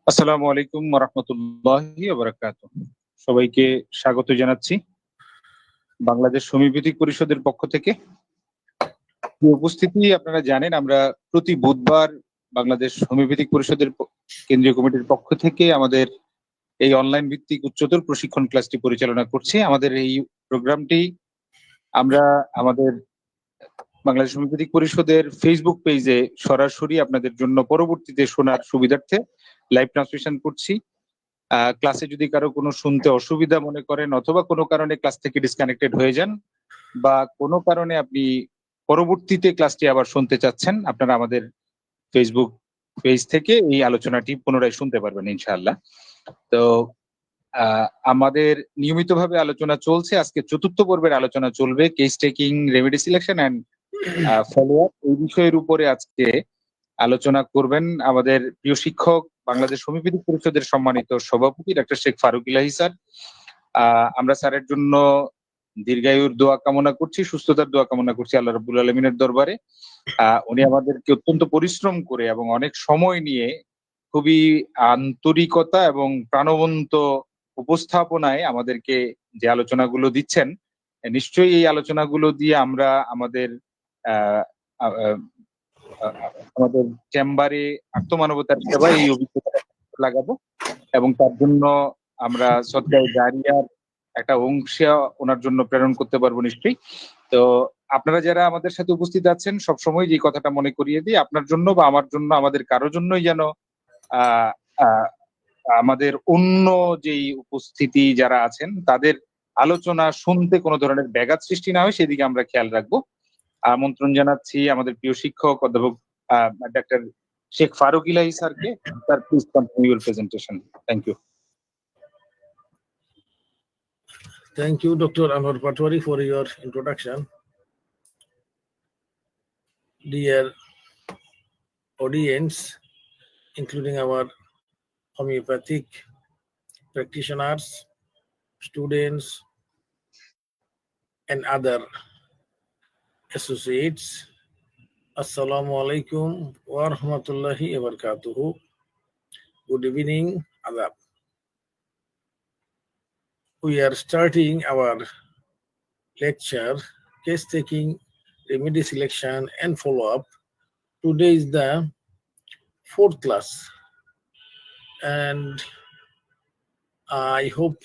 আসসালামু আলাইকুম ওয়া রাহমাতুল্লাহি ওয়া বারাকাতুহু। সবাইকে স্বাগত জানাচ্ছি বাংলাদেশ হোমিওপ্যাথিক পরিষদের পক্ষ থেকে। প্রিয় উপস্থিতি, আপনারা জানেন আমরা প্রতি বুধবার বাংলাদেশ হোমিওপ্যাথিক পরিষদের কেন্দ্রীয় কমিটির পক্ষ থেকে আমাদের এই অনলাইন ভিত্তিক উচ্চতর প্রশিক্ষণ ক্লাসটি পরিচালনা করছি। আমাদের এই প্রোগ্রামটি আমরা আমাদের বাংলাদেশ হোমিওপ্যাথিক পরিষদের ফেসবুক পেজে সরাসরি আপনাদের জন্য পরবর্তীতে শোনার সুবিধার্থে লাইভ ট্রান্সমিশন করছি। ক্লাসে যদি কারো কোনো শুনতে অসুবিধা মনে করেন অথবা কোনো কারণে ক্লাস থেকে ডিসকানেক্টেড হয়ে যান বা কোনো কারণে আপনি পরবর্তীতে ক্লাসটি আবার শুনতে চাচ্ছেন, আপনারা আমাদের ফেসবুক পেজ থেকে এই আলোচনাটি পুনরায় শুনতে পারবেন ইনশাআল্লাহ। তো আমাদের নিয়মিতভাবে আলোচনা চলছে। আজকে চতুর্থ পর্বের আলোচনা চলবে case taking, remedy selection and follow up. এই বিষয়ের উপরে আজকে আলোচনা করবেন আমাদের প্রিয় শিক্ষক, বাংলাদেশ হোমিওপ্যাথিক পরিষদের সম্মানিত সভাপতি ডক্টর শেখ ফারুক ইলাহি স্যার। আমরা স্যারের জন্য দীর্ঘায়ুর দোয়া কামনা করছি, সুস্থতার দোয়া কামনা করছি আল্লাহ রাব্বুল আলামিনের দরবারে। উনি আমাদেরকে অত্যন্ত পরিশ্রম করে এবং অনেক সময় নিয়ে খুবই আন্তরিকতা এবং প্রাণবন্ত উপস্থাপনায় আমাদেরকে যে আলোচনাগুলো দিচ্ছেন, নিশ্চয়ই এই আলোচনাগুলো দিয়ে আমরা আমাদের আমাদের চেম্বারে আত্মমানবতার সেবায় এই অভিজ্ঞতা লাগাবো এবং তার জন্য আমরা সদকায়ে জারিয়ার একটা অংশ ওনার জন্য প্রেরণ করতে পারবো নিশ্চয়ই। তো আপনারা যারা আমাদের সাথে উপস্থিত আছেন, সবসময় যে কথাটা মনে করিয়ে দিই, আপনার জন্য বা আমার জন্য, আমাদের কারোর জন্যই যেন আমাদের অন্য যেই উপস্থিতি যারা আছেন তাদের আলোচনা শুনতে কোনো ধরনের ব্যাঘাত সৃষ্টি না হয় সেদিকে আমরা খেয়াল রাখবো। আমন্ত্রণ জানাচ্ছি আমাদের প্রিয় শিক্ষক অধ্যাপক ডক্টর শেখ ফারুক ইলাহি স্যারকে। Sir, please continue your presentation. Thank you. Thank you, Dr. Anwar Patwari, for your introduction. Dear audience, including our homeopathic practitioners, students, and other associates, Assalamu alaikum wa rahmatullahi wa barakatuhu. Good evening, Adab. We are starting our lecture, case taking, remedy selection, and follow-up. Today is the 4th class, and I hope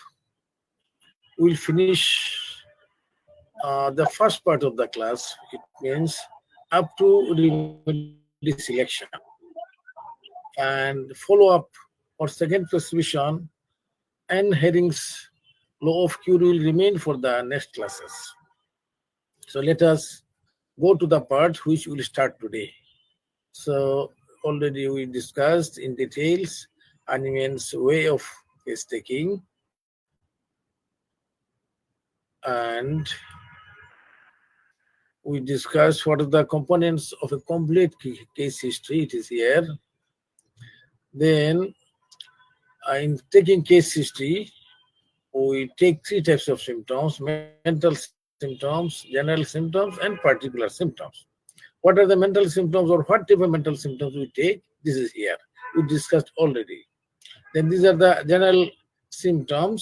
we'll finish the first part of the class. It means up to remedy selection, and follow-up or second prescription and Herring's law of cure will remain for the next classes. So let us go to the part which will start today. So already we discussed in details Animan's way of case taking, and we discussed what are the components of a complete case history. It is here. Then in taking case history, we take 3 types of symptoms: mental symptoms, general symptoms, and particular symptoms. What are the mental symptoms, or what type of mental symptoms we take? This is here. We discussed already. Then these are the general symptoms.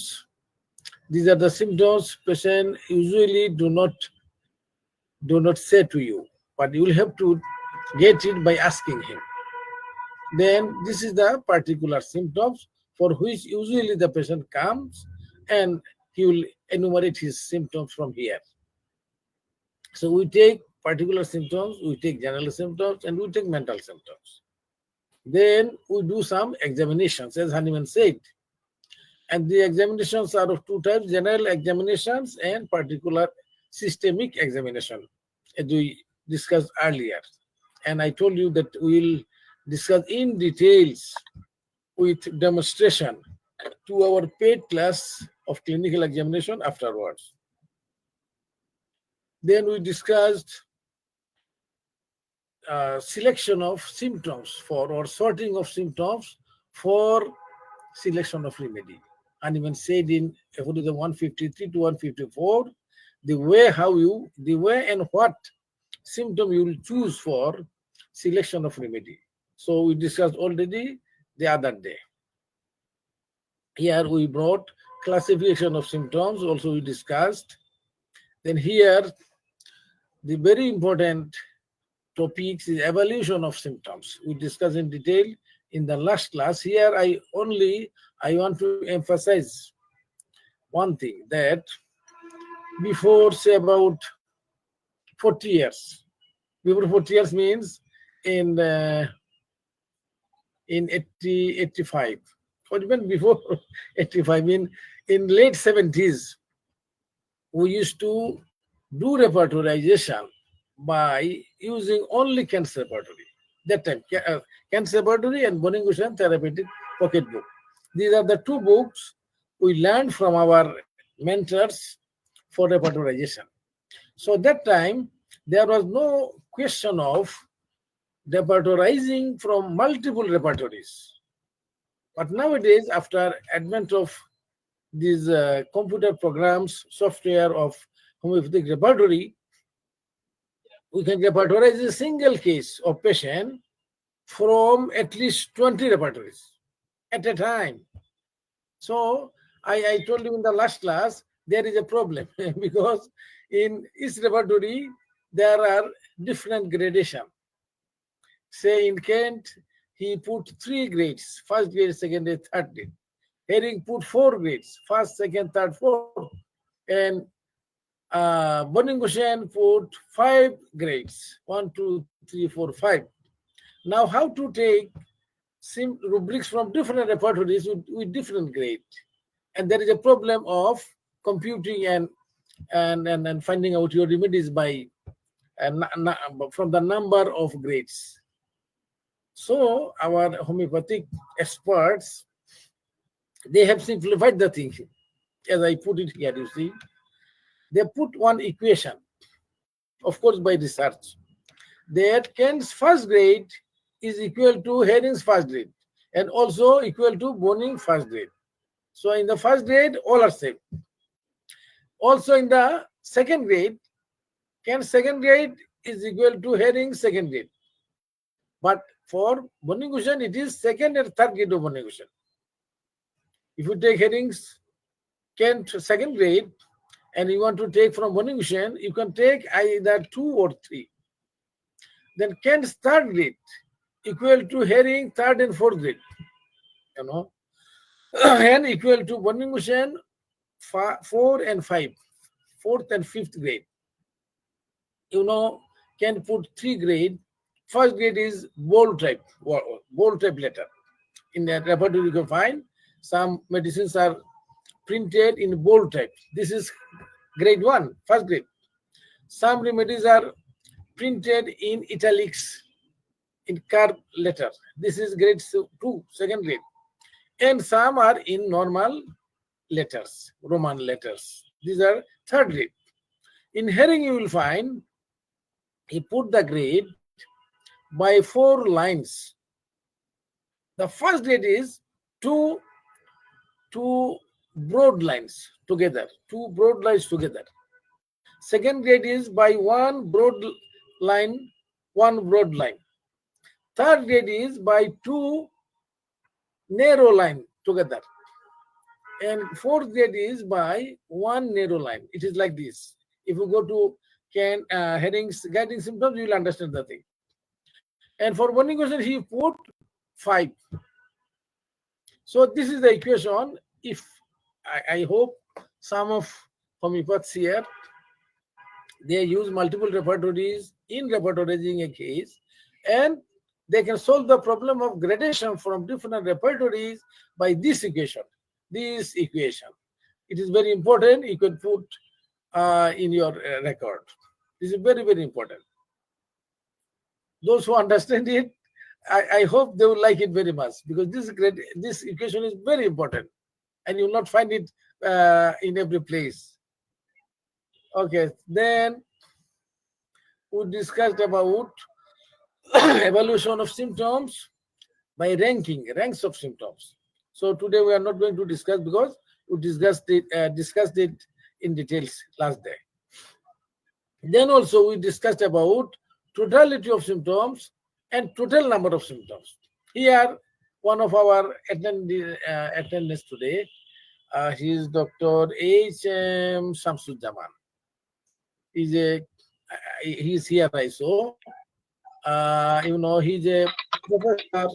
These are the symptoms patient usually do not say to you, but you will have to get it by asking him. Then this is the particular symptoms for which usually the patient comes and he will enumerate his symptoms from here. So we take particular symptoms, we take general symptoms, and we take mental symptoms. Then we do some examinations, as Hahnemann said. And the examinations are of 2 types: general examinations and particular systemic examination, as we discussed earlier. And I told you that we will discuss in details with demonstration to our paid class of clinical examination afterwards. Then we discussed selection of symptoms for, or sorting of symptoms for selection of remedy. And even said in Aphorism 153 to 154, the way and what symptom you will choose for selection of remedy. So we discussed already the other day. Here we brought classification of symptoms, also we discussed. Then here, the very important topics is evaluation of symptoms. We discussed in detail in the last class. Here I want to emphasize one thing, that before, say, about 40 years, before 40 years means in 85, or even before 85, in late 70s, we used to do repertorization by using only cancer repertory. That time, cancer repertory and Bonning-Cushion therapeutic pocketbook. These are the two books we learned from our mentors for repertorization. So that time, there was no question of repertorizing from multiple repertories. But nowadays, after advent of these computer programs, software of homeopathic repertory, we can repertorize a single case of patient from at least 20 repertories at a time. So I told you in the last class, there is a problem because in each repertory, there are different gradation. Say in Kent, he put 3 grades, first grade, second grade, third grade. Herring put 4 grades, first, second, third, fourth. And Bonning-Cushion put 5 grades, 1, 2, 3, 4, 5. Now how to take rubrics from different repertories with different grade? And there is a problem of computing and finding out your remedies by from the number of grades. So our homeopathic experts, they have simplified the thing. As I put it here, you see, they put one equation, of course by research, that Kent's first grade is equal to Herring's first grade and also equal to Bonning first grade. So in the first grade, all are same. Also in the second grade, Kent's second grade is equal to Herring's second grade. But for Bonning-Cushion, it is second and third grade of Bonning-Cushion. If you take Herring's Kent second grade and you want to take from Bonning-Cushion, you can take either 2 or 3. Then Kent's third grade equal to Herring third and fourth grade, and equal to Bonning-Cushion 4 and 5, fourth and fifth grade. Can put 3 grade. First grade is bold type letter. In the repertoire, you can find some medicines are printed in bold type. This is grade 1, first grade. Some remedies are printed in italics, in curved letter. This is grade 2, second grade. And some are in normal letters, Roman letters. These are third grade. In Herring, you will find he put the grade by 4 lines. The first grade is two broad lines together, 2 broad lines together. Second grade is by 1 broad line, 1 broad line. Third grade is by 2 narrow line together. And fourth grade is by 1 narrow line. It is like this. If you go to Herring's guiding symptoms, you will understand the thing. And for Bonning-Cushion, he put 5. So this is the equation. If I hope some of homeopaths here, they use multiple repertories in repertorizing a case, and they can solve the problem of gradation from different repertories by this equation. This equation. It is very important. You can put in your record. This is very, very important. Those who understand it, I hope they will like it very much, because this equation is very important and you will not find it in every place. Okay, then we discussed about evaluation of symptoms by ranks of symptoms. So today we are not going to discuss, because we discussed it in details last day. Then also we discussed about totality of symptoms and total number of symptoms. Here one of our attendants today, he is Dr. H.M. Shamsudzaman. He's here also. He's a professor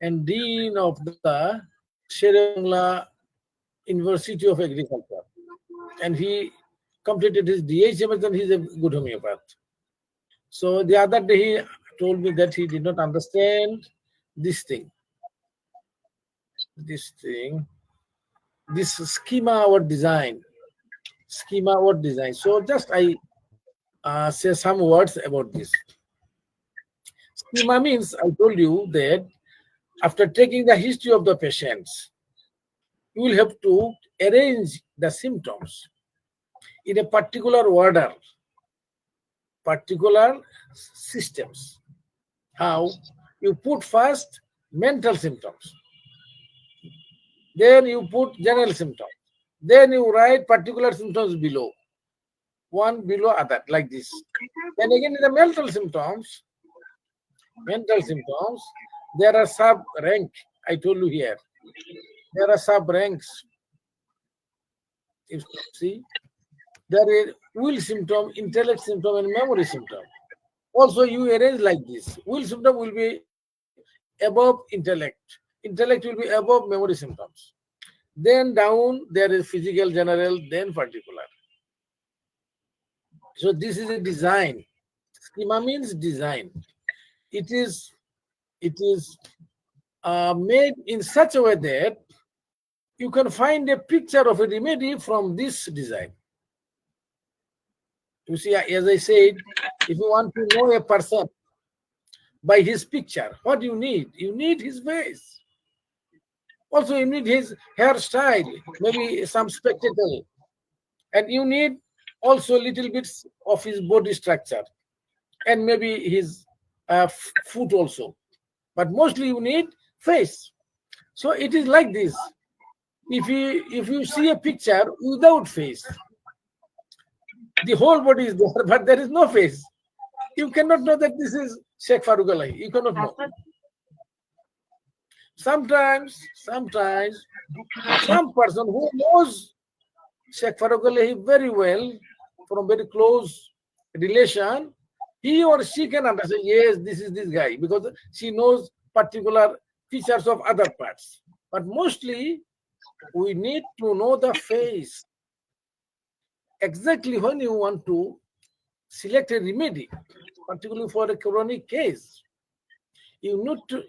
and dean of the Sherangla University of Agriculture, and he completed his DHMS, and he's a good homeopath. So the other day he told me that he did not understand this schema or design. So just I say some words about this. Schema means, I told you that after taking the history of the patients, you will have to arrange the symptoms in a particular order, particular systems. How? You put first mental symptoms, then you put general symptoms, then you write particular symptoms below, one below other, like this. Then again in the mental symptoms, there are sub-rank. I told you here. There are sub-ranks. You see, there is will symptom, intellect symptom, and memory symptom. Also, you arrange like this. Will symptom will be above intellect. Intellect will be above memory symptoms. Then down there is physical, general, then particular. So this is a design. Schema means design. It is made in such a way that you can find a picture of a remedy from this design. You see, as I said, if you want to know a person by his picture, what do you need? You need his face. Also, you need his hairstyle, maybe some spectacle. And you need also little bits of his body structure and maybe his foot also. But mostly you need face. So it is like this. If you see a picture without face, the whole body is there, but there is no face, you cannot know that this is Sheikh Farooq Alahi. You cannot know. Sometimes some person who knows Sheikh Farooq Alahi very well, from very close relation, he or she can understand, yes, this is this guy, because she knows particular features of other parts. But mostly, we need to know the face. Exactly when you want to select a remedy, particularly for a chronic case, you need to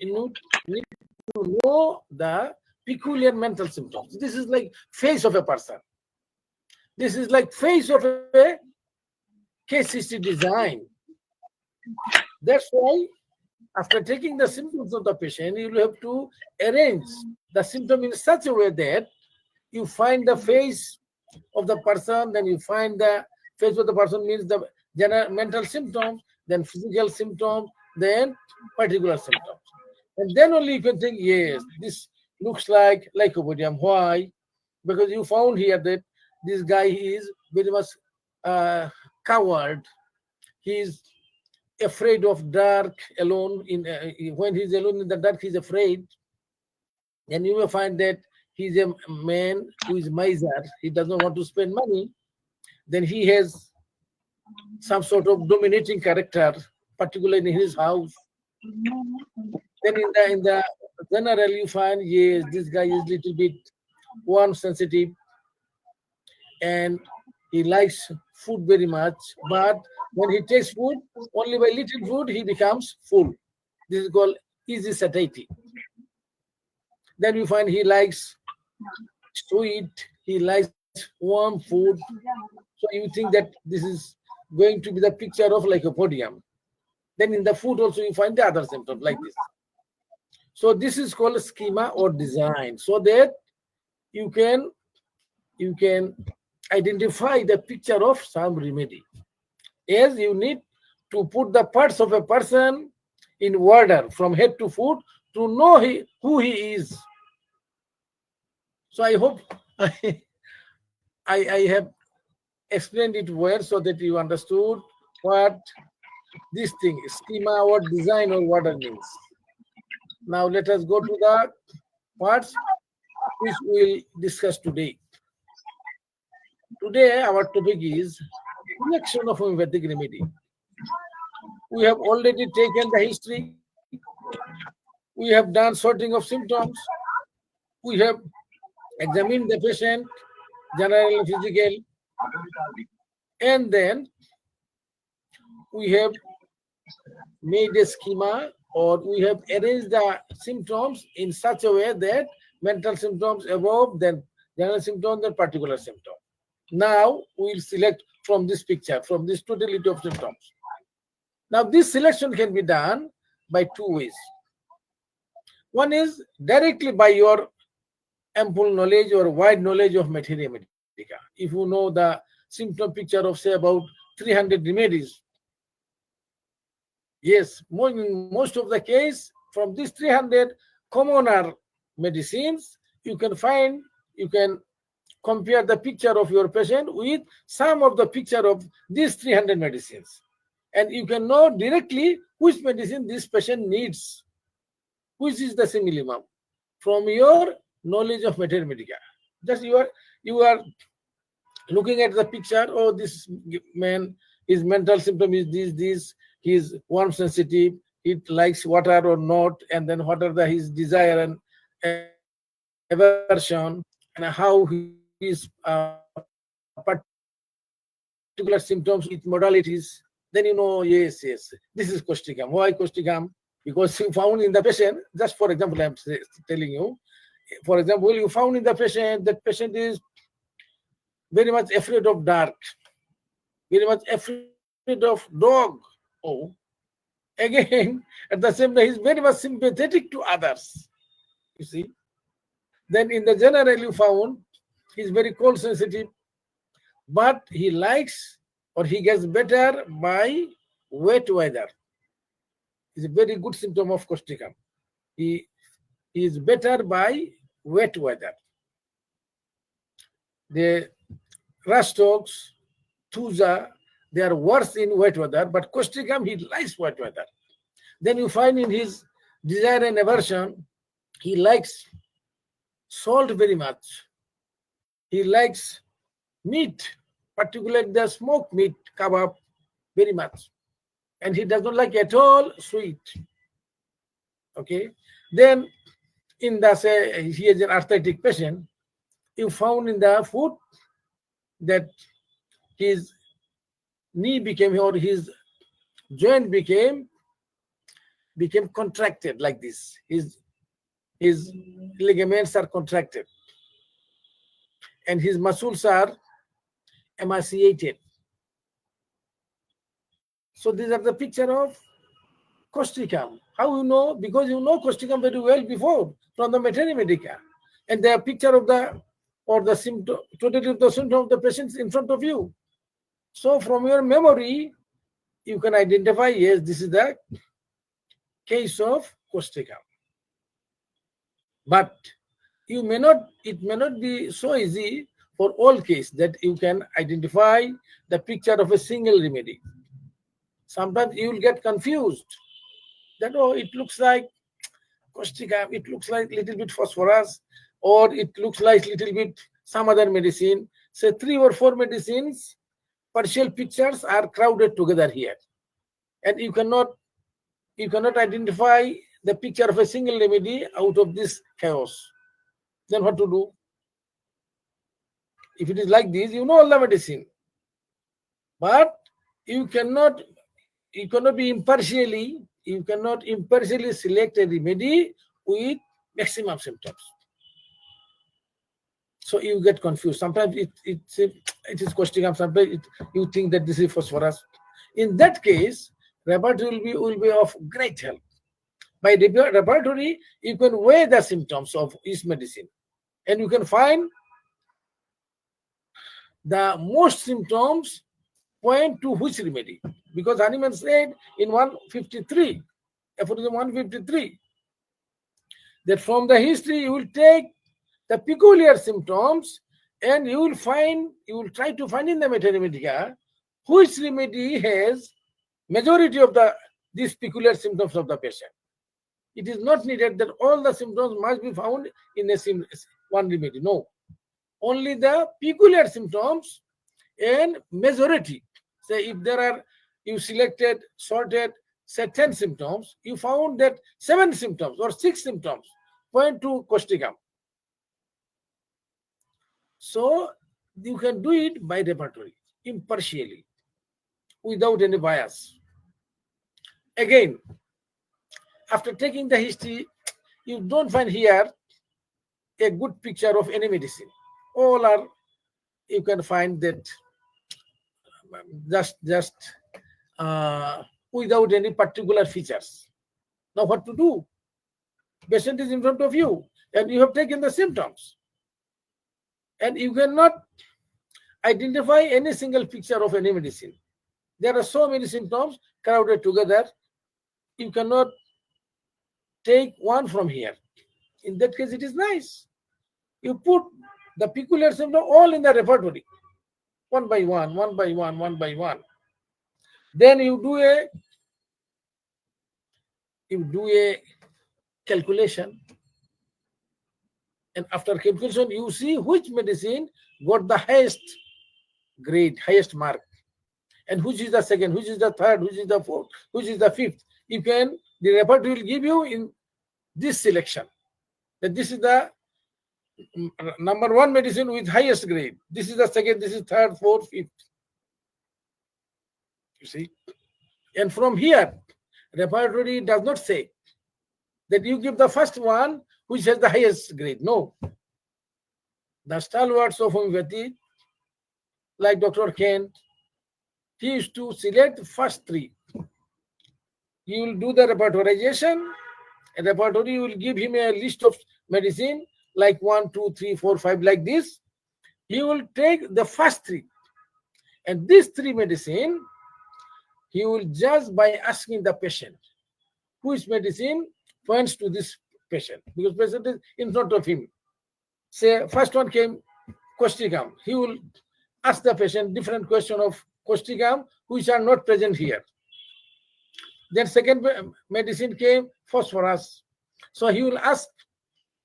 know the peculiar mental symptoms. This is like face of a person. This is like face of a case history design. That's why after taking the symptoms of the patient, you will have to arrange the symptom in such a way that you find the face of the person, then you find the face of the person means the general mental symptoms, then physical symptoms, then particular symptoms. And then only you can think, yes, this looks like lycopodium. Why? Because you found here that this guy is very much coward. He is afraid of dark, alone. When he's alone in the dark, he's afraid. And you will find that he's a man who is miser. He does not want to spend money. Then he has some sort of dominating character, particularly in his house. Then in the general, you find, yes, this guy is little bit warm, sensitive, and he likes food very much. But when he takes food, only by little food, he becomes full. This is called easy satiety. Then you find he likes sweet, he likes warm food. So you think that this is going to be the picture of lycopodium. Then in the food also you find the other symptoms like this. So this is called a schema or design, so that you can identify the picture of some remedy. As you need to put the parts of a person in order from head to foot to know who he is. So I hope I have explained it well so that you understood what this thing, schema or design or order means. Now let us go to the parts which we will discuss today. Today our topic is selection of homeopathic remedy. We have already taken the history. We have done sorting of symptoms. We have examined the patient, general and physical, and then we have made a schema, or we have arranged the symptoms in such a way that mental symptoms above, then general symptoms, then particular symptom. Now we will select from this picture, from this totality of symptoms. Now this selection can be done by two ways. One is directly by your ample knowledge or wide knowledge of materia medica. If you know the symptom picture of say about 300 remedies, yes, most of the case from these 300 commoner medicines, you can compare the picture of your patient with some of the picture of these 300 medicines. And you can know directly which medicine this patient needs, which is the simillimum from your knowledge of materia medica. Just you are looking at the picture. Oh, this man, his mental symptom is this. He is warm sensitive. He likes water or not, and then what are his desire and aversion, and how his particular symptoms with modalities. Then you know, yes, this is costicum. Why costicum? Because you found in the patient, just for example, I'm telling you, for example, you found in the patient that patient is very much afraid of dark, very much afraid of dog. Oh, again, at the same time, he's very much sympathetic to others. You see? Then in the general, you found he's very cold sensitive, but he likes or he gets better by wet weather. It's a very good symptom of costicum. He is better by wet weather. The Rastox, Tuza, they are worse in wet weather, but costicum, he likes wet weather. Then you find in his desire and aversion, he likes salt very much. He likes meat, particularly the smoked meat, kebab, very much. And he does not like at all sweet. Okay. Then in the, say, he is an arthritic patient, you found in the food that his knee became, or his joint became contracted like this. His ligaments are contracted and his muscles are emaciated. So these are the picture of costicum. How you know? Because you know costicum very well before from the materia medica, and the picture of the symptom, totality of the symptom of the patients in front of you. So from your memory, you can identify, yes, this is the case of costicum. But it may not be so easy for all cases that you can identify the picture of a single remedy. Sometimes you will get confused that, oh, it looks like costicum, it looks like little bit phosphorus, or it looks like little bit some other medicine. Say 3 or 4 medicines, partial pictures are crowded together here. And you cannot identify the picture of a single remedy out of this chaos. Then what to do? If it is like this, you know all the medicine. But you cannot be impartially select a remedy with maximum symptoms. So you get confused. Sometimes it is costicum, sometimes you think that this is phosphorus. In that case, laboratory will be of great help. By laboratory, you can weigh the symptoms of each medicine, and you can find the most symptoms point to which remedy. Because Hahnemann said in 153, aphorism 153, that from the history you will take the peculiar symptoms and you will try to find in the materia medica which remedy has majority of these peculiar symptoms of the patient. It is not needed that all the symptoms must be found in one remedy. No, only the peculiar symptoms and majority. Say if there are, you selected, sorted, say 10 symptoms, you found that 7 symptoms or 6 symptoms point to costicum. So you can do it by repertory, impartially, without any bias. Again, after taking the history, you don't find here a good picture of any medicine. All are, you can find that just without any particular features. Now what to do? Patient is in front of you and you have taken the symptoms and you cannot identify any single picture of any medicine. There are so many symptoms crowded together. You cannot take one from here. In that case, it is nice. You put the peculiar symptom all in the repertory, one by one, one by one, one by one. Then you do a calculation, and after calculation, you see which medicine got the highest grade, highest mark, and which is the second, which is the third, which is the fourth, which is the fifth. You can, the repertory will give you in this selection that this is the number 1 medicine with highest grade. This is the second, this is third, fourth, fifth. You see? And from here, repertory does not say that you give the first one which has the highest grade. No. The stalwarts of homeopathy, like Dr. Kent, he used to select the first 3. He will do the repertorization, and repertory will give him a list of medicine like 1, 2, 3, 4, 5, like this. He will take the first 3, and these 3 medicine he will judge by asking the patient which medicine points to this patient, because patient is in front of him. Say first one came costicum, he will ask the patient different question of costicum which are not present here. Then second medicine came phosphorus, so he will ask,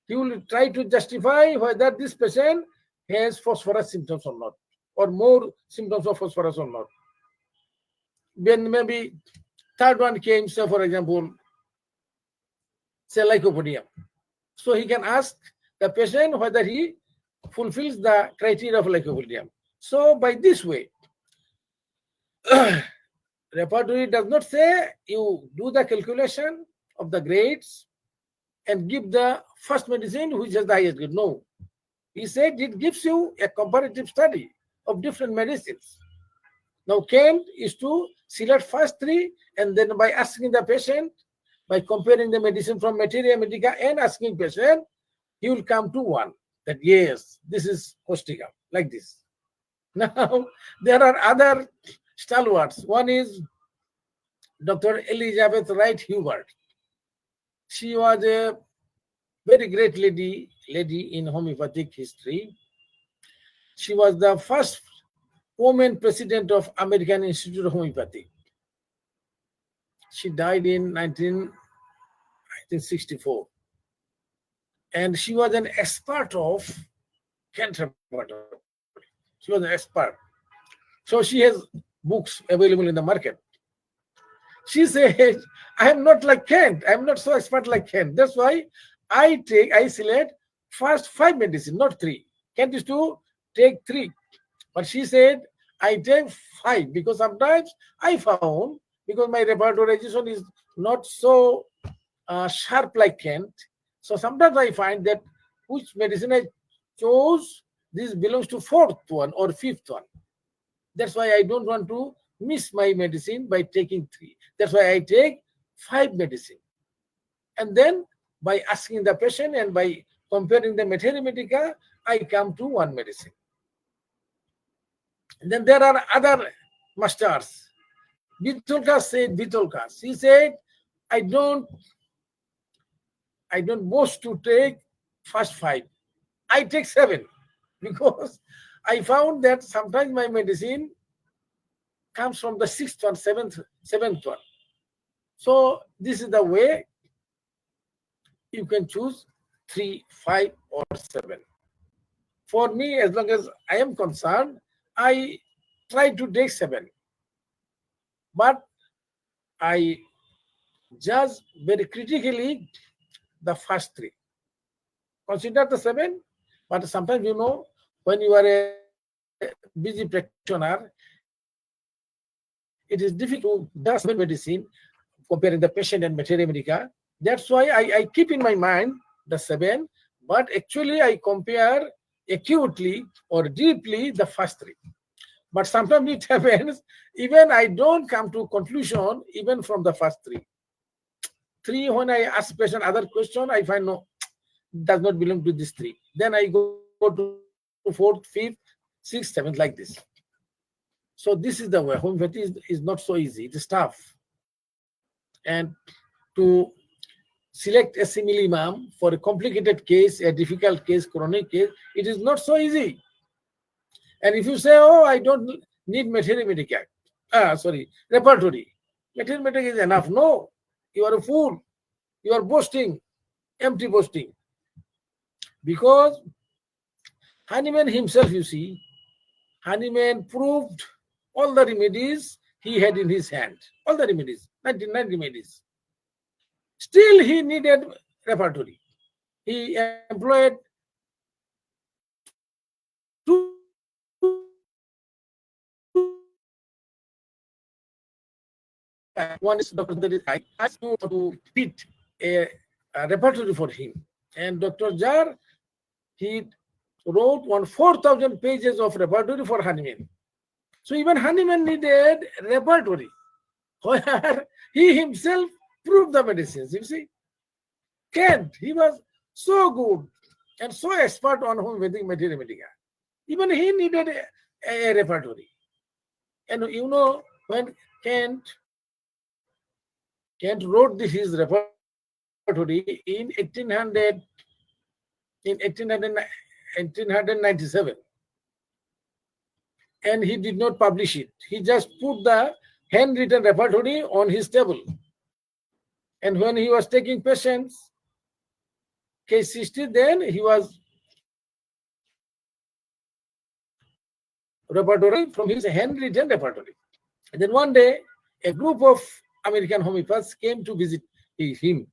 he will try to justify whether this patient has phosphorus symptoms or not, or more symptoms of phosphorus or not. Then maybe third one came, say for example, say lycopodium. So he can ask the patient whether he fulfills the criteria of lycopodium. So by this way, repertory does not say you do the calculation of the grades and give the first medicine which has the highest grade. No. He said it gives you a comparative study of different medicines. Now Kent is to select first 3, and then by asking the patient, by comparing the medicine from materia medica and asking patient, he will come to one that yes, this is costicum, like this. Now there are other stalwarts. One is Dr. Elizabeth Wright Hubert. She was a very great lady in homeopathic history. She was the first woman president of American Institute of Homeopathy. She died in 1964. And she was an expert of cancer. She was an expert. So she has books available in the market. She said, I am not like Kent. I am not so expert like Kent. That's why I select first 5 medicine, not 3. Kent is to take 3. But she said, I take 5 because sometimes I found, because my repertorization is not so sharp like Kent. So sometimes I find that which medicine I chose, this belongs to 4th one or 5th one. That's why I don't want to miss my medicine by taking 3. That's why I take 5 medicine. And then by asking the patient and by comparing the materia medica, I come to 1 medicine. And then there are other masters. Vitolkas said, he said, I don't boast to take first 5. I take 7 because I found that sometimes my medicine comes from the 6th one, 7th one. So this is the way you can choose 3, 5, or 7. For me, as long as I am concerned, I try to take 7. But I judge very critically the first 3. Consider the 7, but sometimes, when you are a busy practitioner, it is difficult to just medicine comparing the patient and materia medica. That's why I keep in my mind the 7, but actually I compare acutely or deeply the first 3. But sometimes it happens, even I don't come to conclusion even from the first 3. 3, when I ask patient other question, I find no, does not belong to this 3. Then I go to 4th, 5th, 6th, 7th, like this. So this is the way. Homeopathy is not so easy. It is tough. And to select a simile imam for a complicated case, a difficult case, chronic case, it is not so easy. And if you say, oh, I don't need materia medica, repertory. Materia medica is enough. No, you are a fool. You are boasting, empty boasting. Because Hahnemann himself, you see, Hahnemann proved all the remedies he had in his hand. All the remedies, 99 remedies. Still, he needed repertory. He employed 2 one is Dr. I asked to treat a repertory for him. And Dr. Jar, he wrote 4,000 pages of repertory for Hahnemann. So even Hahnemann needed repertory, where he himself proved the medicines. You see, Kent, he was so good and so expert on homeopathic materia medica. Even he needed a repertory. And when Kent wrote his repertory in 1897, and he did not publish it. He just put the handwritten repertory on his table. And when he was taking patients, case 60, then he was repertory from his handwritten repertory. And then one day, a group of American homeopaths came to visit him.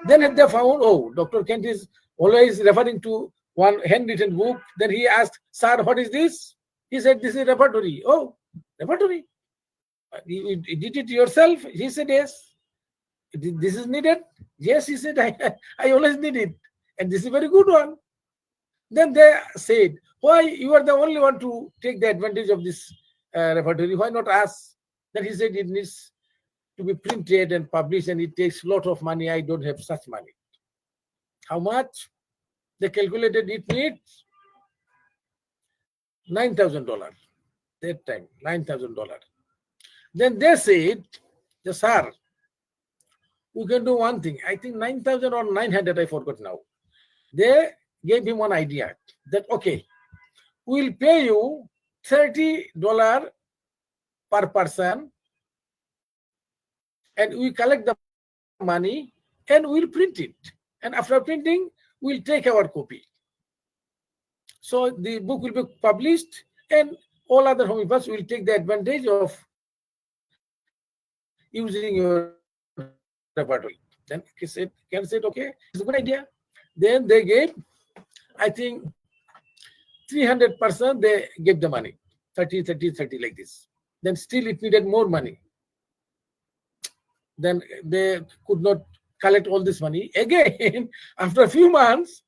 Then they found, oh, Dr. Kent is always referring to one handwritten book. Then he asked, sir, what is this? He said, this is repertory. Oh, repertory? You did it yourself? He said, yes. This is needed? Yes, he said, I always need it. And this is a very good one. Then they said, why you are the only one to take the advantage of this repertory? Why not us? Then he said, it needs to be printed and published and it takes a lot of money. I don't have such money. How much? They calculated it needs $9,000. That time, $9,000. Then they said, sir, we can do one thing. I think 9,000 or 900, I forgot now. They gave him one idea that, okay, we'll pay you $30 per person and we collect the money and we'll print it. And after printing, we'll take our copy. So the book will be published and all other homeopaths will take the advantage of using your repertory. Then Ken said, okay, it's a good idea. Then they gave, I think, 300%, they gave the money, 30, 30, 30 like this. Then still it needed more money. Then they could not collect all this money. Again, after a few months,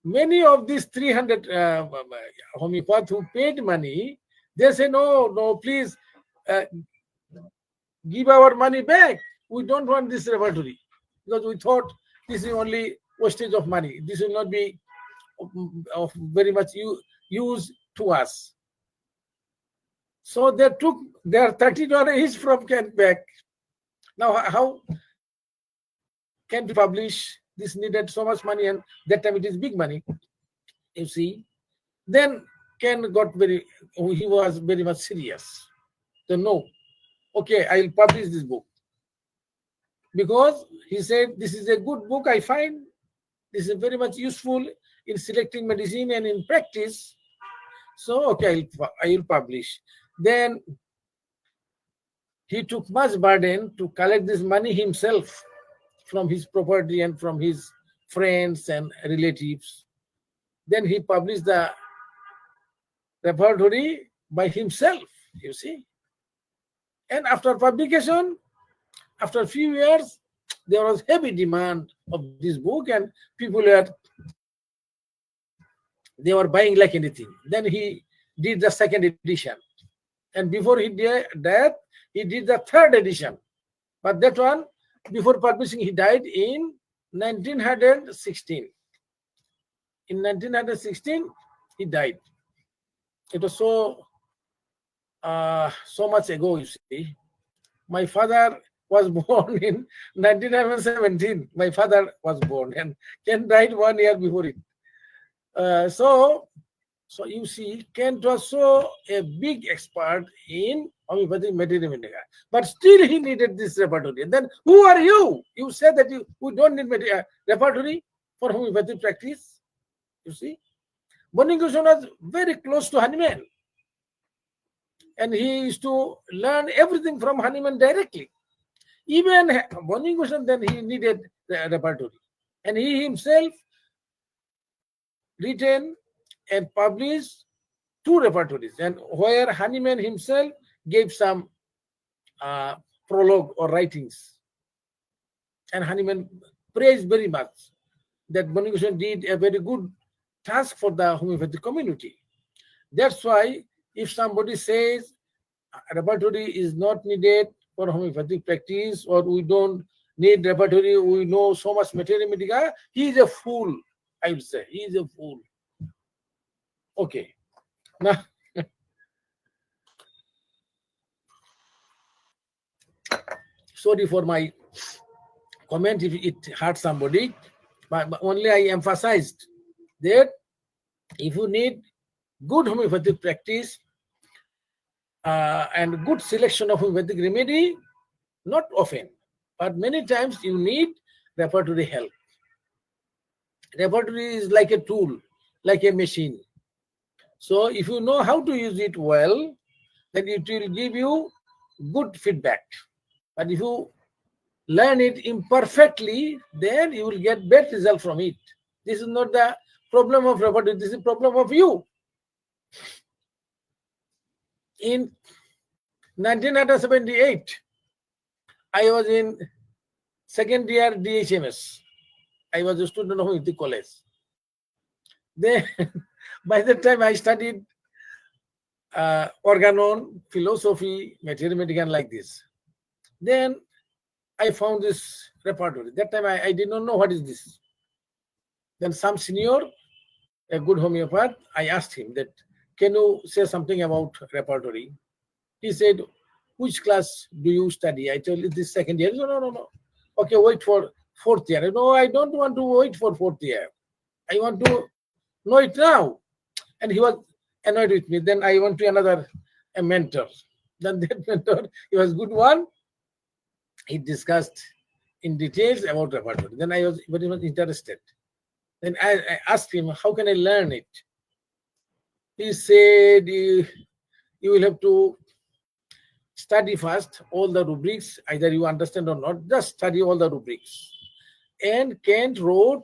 many of these 300 homeopaths who paid money, they say, no, please give our money back. We don't want this repertory because we thought this is only wastage of money. This will not be of very much use to us. So they took their $30 each from Kent back. Now, how can we publish? This needed so much money, and that time it is big money. You see, then Ken he was very much serious. So no, okay, I'll publish this book. because he said, this is a good book, I find. This is very much useful in selecting medicine and in practice. So, okay, I will publish. Then he took much burden to collect this money himself from his property and from his friends and relatives. Then he published the repertory by himself, you see. And after publication, after a few years, there was heavy demand of this book, and people were buying like anything. Then he did the second edition, and before he died, he did the third edition. But that one, before publishing, he died in 1916. In 1916, he died. It was so much ago, you see. My father was born in 1917. My father was born, and Ken died 1 year before it. So you see, Kent was so a big expert in homeopathic material, but still he needed this repertory. And then who are you? You said that we don't need repertory for homeopathic practice. You see, Boningushan was very close to Hahnemann, and he used to learn everything from Hahnemann directly. Even Boningushan, then he needed the repertory, and he himself written and published 2 repertories, and where Hahnemann himself gave some prologue or writings, and Hahnemann praised very much that Boningushan did a very good task for the homeopathic community. That's why if somebody says a repertory is not needed for homeopathic practice, or we don't need repertory, we know so much materia medica, he is a fool, I would say. He is a fool. Okay. Now, sorry for my comment if it hurt somebody, but only I emphasized that if you need good homeopathic practice and good selection of homeopathic remedy, not often, but many times you need repertory help. Repertory is like a tool, like a machine. So if you know how to use it well, then it will give you good feedback. But if you learn it imperfectly, then you will get bad result from it. This is not the problem of repertory, this is the problem of you. In 1978, I was in second year DHMS. I was a student of the college. Then, by the time I studied organon, philosophy, material medical like this, then I found this repertory. That time I did not know what is this. Then some senior, a good homeopath, I asked him that, can you say something about repertory? He said, which class do you study? I told you this second year. No. Okay, wait for fourth year. No, I don't want to wait for fourth year. I want to know it now. And he was annoyed with me. Then I went to a mentor. Then that mentor, he was good one. He discussed in details about repertory. Then I was very much interested. Then I asked him, how can I learn it? He said, you will have to study first all the rubrics, either you understand or not, just study all the rubrics. And Kent wrote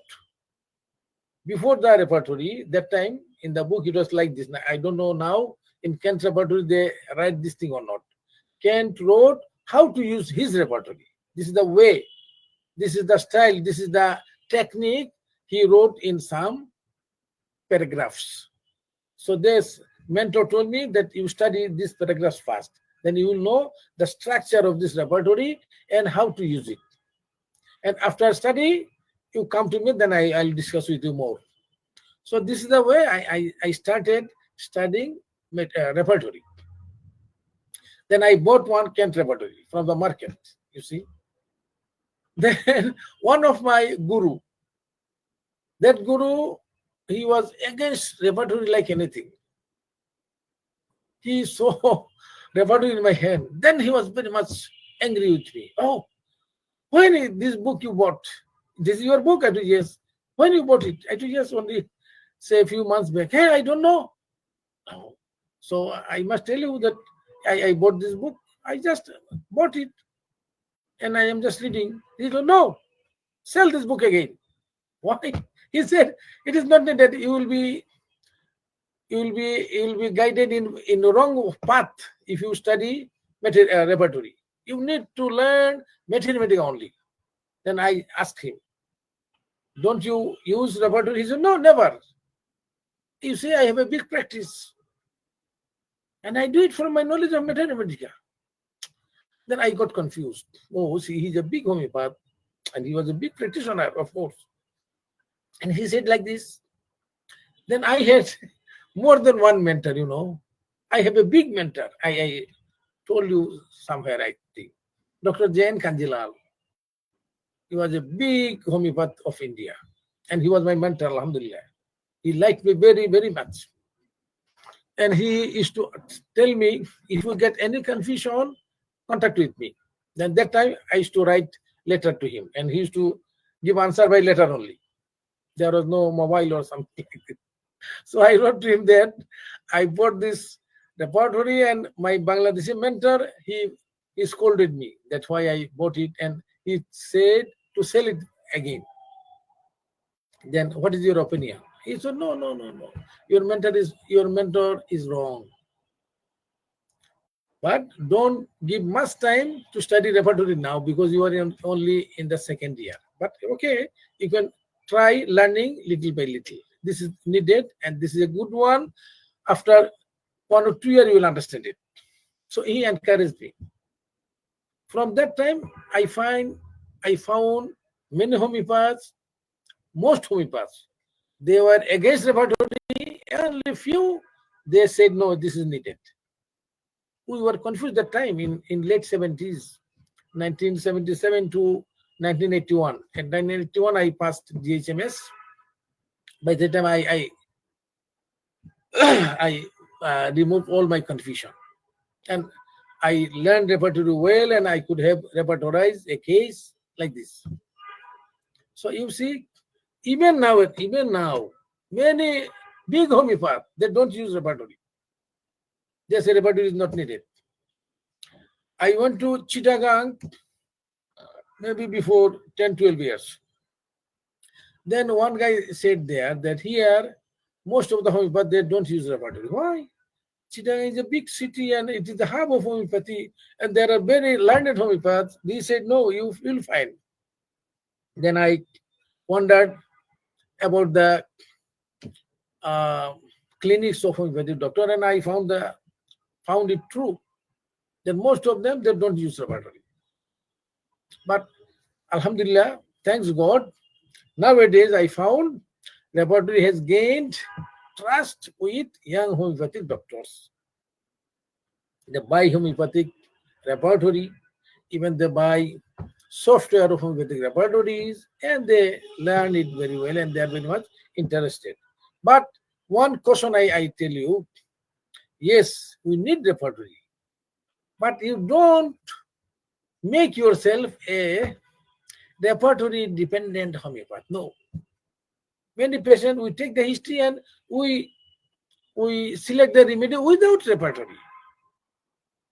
before the repertory, that time in the book it was like this. I don't know now in Kent's repertory they write this thing or not. Kent wrote how to use his repertory. This is the way, this is the style, this is the technique he wrote in some paragraphs. So this mentor told me that you study these paragraphs first. Then you will know the structure of this repertory and how to use it. And after study, you come to me, then I'll discuss with you more. So this is the way I started studying repertory. Then I bought one Kent repertory from the market, you see. Then one of my guru, that guru, he was against repertory like anything. He saw repertory in my hand. Then he was very much angry with me. Oh, when is this book you bought? This is your book? I do, yes. When you bought it? I do, yes, only say a few months back. Hey, I don't know. Oh. So I must tell you that I bought this book. I just bought it and I am just reading. He said, no, sell this book again. Why? He said, it is not that you will be guided in the wrong path if you study repertory. You need to learn mathematics only. Then I asked him, don't you use repertory? He said, no, never. You see, I have a big practice. And I do it for my knowledge of mathematics. Then I got confused. Oh, see, he's a big homeopath. And he was a big practitioner, of course. And he said like this. Then I had more than one mentor, you know. I have a big mentor. I told you somewhere, I think. Dr. Jain Kanjilal. He was a big homeopath of India. And he was my mentor, alhamdulillah. He liked me very, very much. And he used to tell me, if you get any confusion, contact with me. Then that time I used to write letter to him. And he used to give answer by letter only. There was no mobile or something like that. So I wrote to him that I bought this repertory, and my Bangladeshi mentor, he scolded me. That's why I bought it. And he said to sell it again. Then what is your opinion? He said, no. Your mentor is wrong. But don't give much time to study repertory now because you are only in the second year. But okay, you can try learning little by little. This is needed and this is a good one. After 1 or 2 years, you will understand it. So he encouraged me. From that time, I found many homeopaths, most homeopaths, they were against repertory, and only few, they said, no, this is needed. We were confused that time in late 70s, 1977 to 1981. In 1981, I passed GHMS. By the time I removed all my confusion. And I learned repertory well, and I could have repertorized a case like this. So you see, even now, many big homeopaths, they don't use repertory. They say repertory is not needed. I went to Chittagong maybe before 10, 12 years. Then one guy said there that here, most of the homeopaths, they don't use repertory. Why? Chittagong is a big city and it is the hub of homeopathy, and there are very learned homeopaths. He said, no, you will find. Then I wondered about the clinics of homeopathic doctor, and I found it true that most of them, they don't use repertory. But alhamdulillah, thanks God, nowadays I found repertory has gained trust with young homeopathic doctors. They buy homeopathic repertory, even they buy software of homeopathic repertories, and they learn it very well, and they are very much interested. But one caution I tell you, yes, we need repertory, but you don't make yourself a repertory dependent homeopath. No. Many patients, we take the history and we select the remedy without repertory.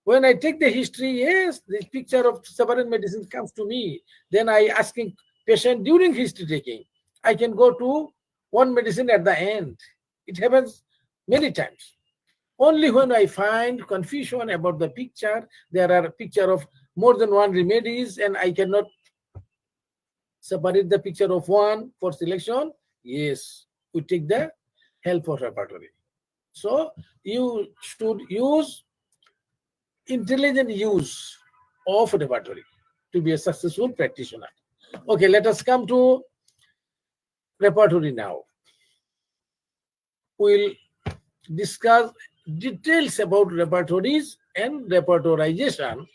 When I take the history, yes, the picture of several medicines comes to me. Then I asking patient during history taking. I can go to one medicine at the end. It happens many times. Only when I find confusion about the picture, there are a picture of more than one remedies, and I cannot separate the picture of one for selection. Yes, we take the help of repertory. So you should use intelligent use of repertory to be a successful practitioner. Okay, let us come to repertory now. We'll discuss details about repertories and repertorization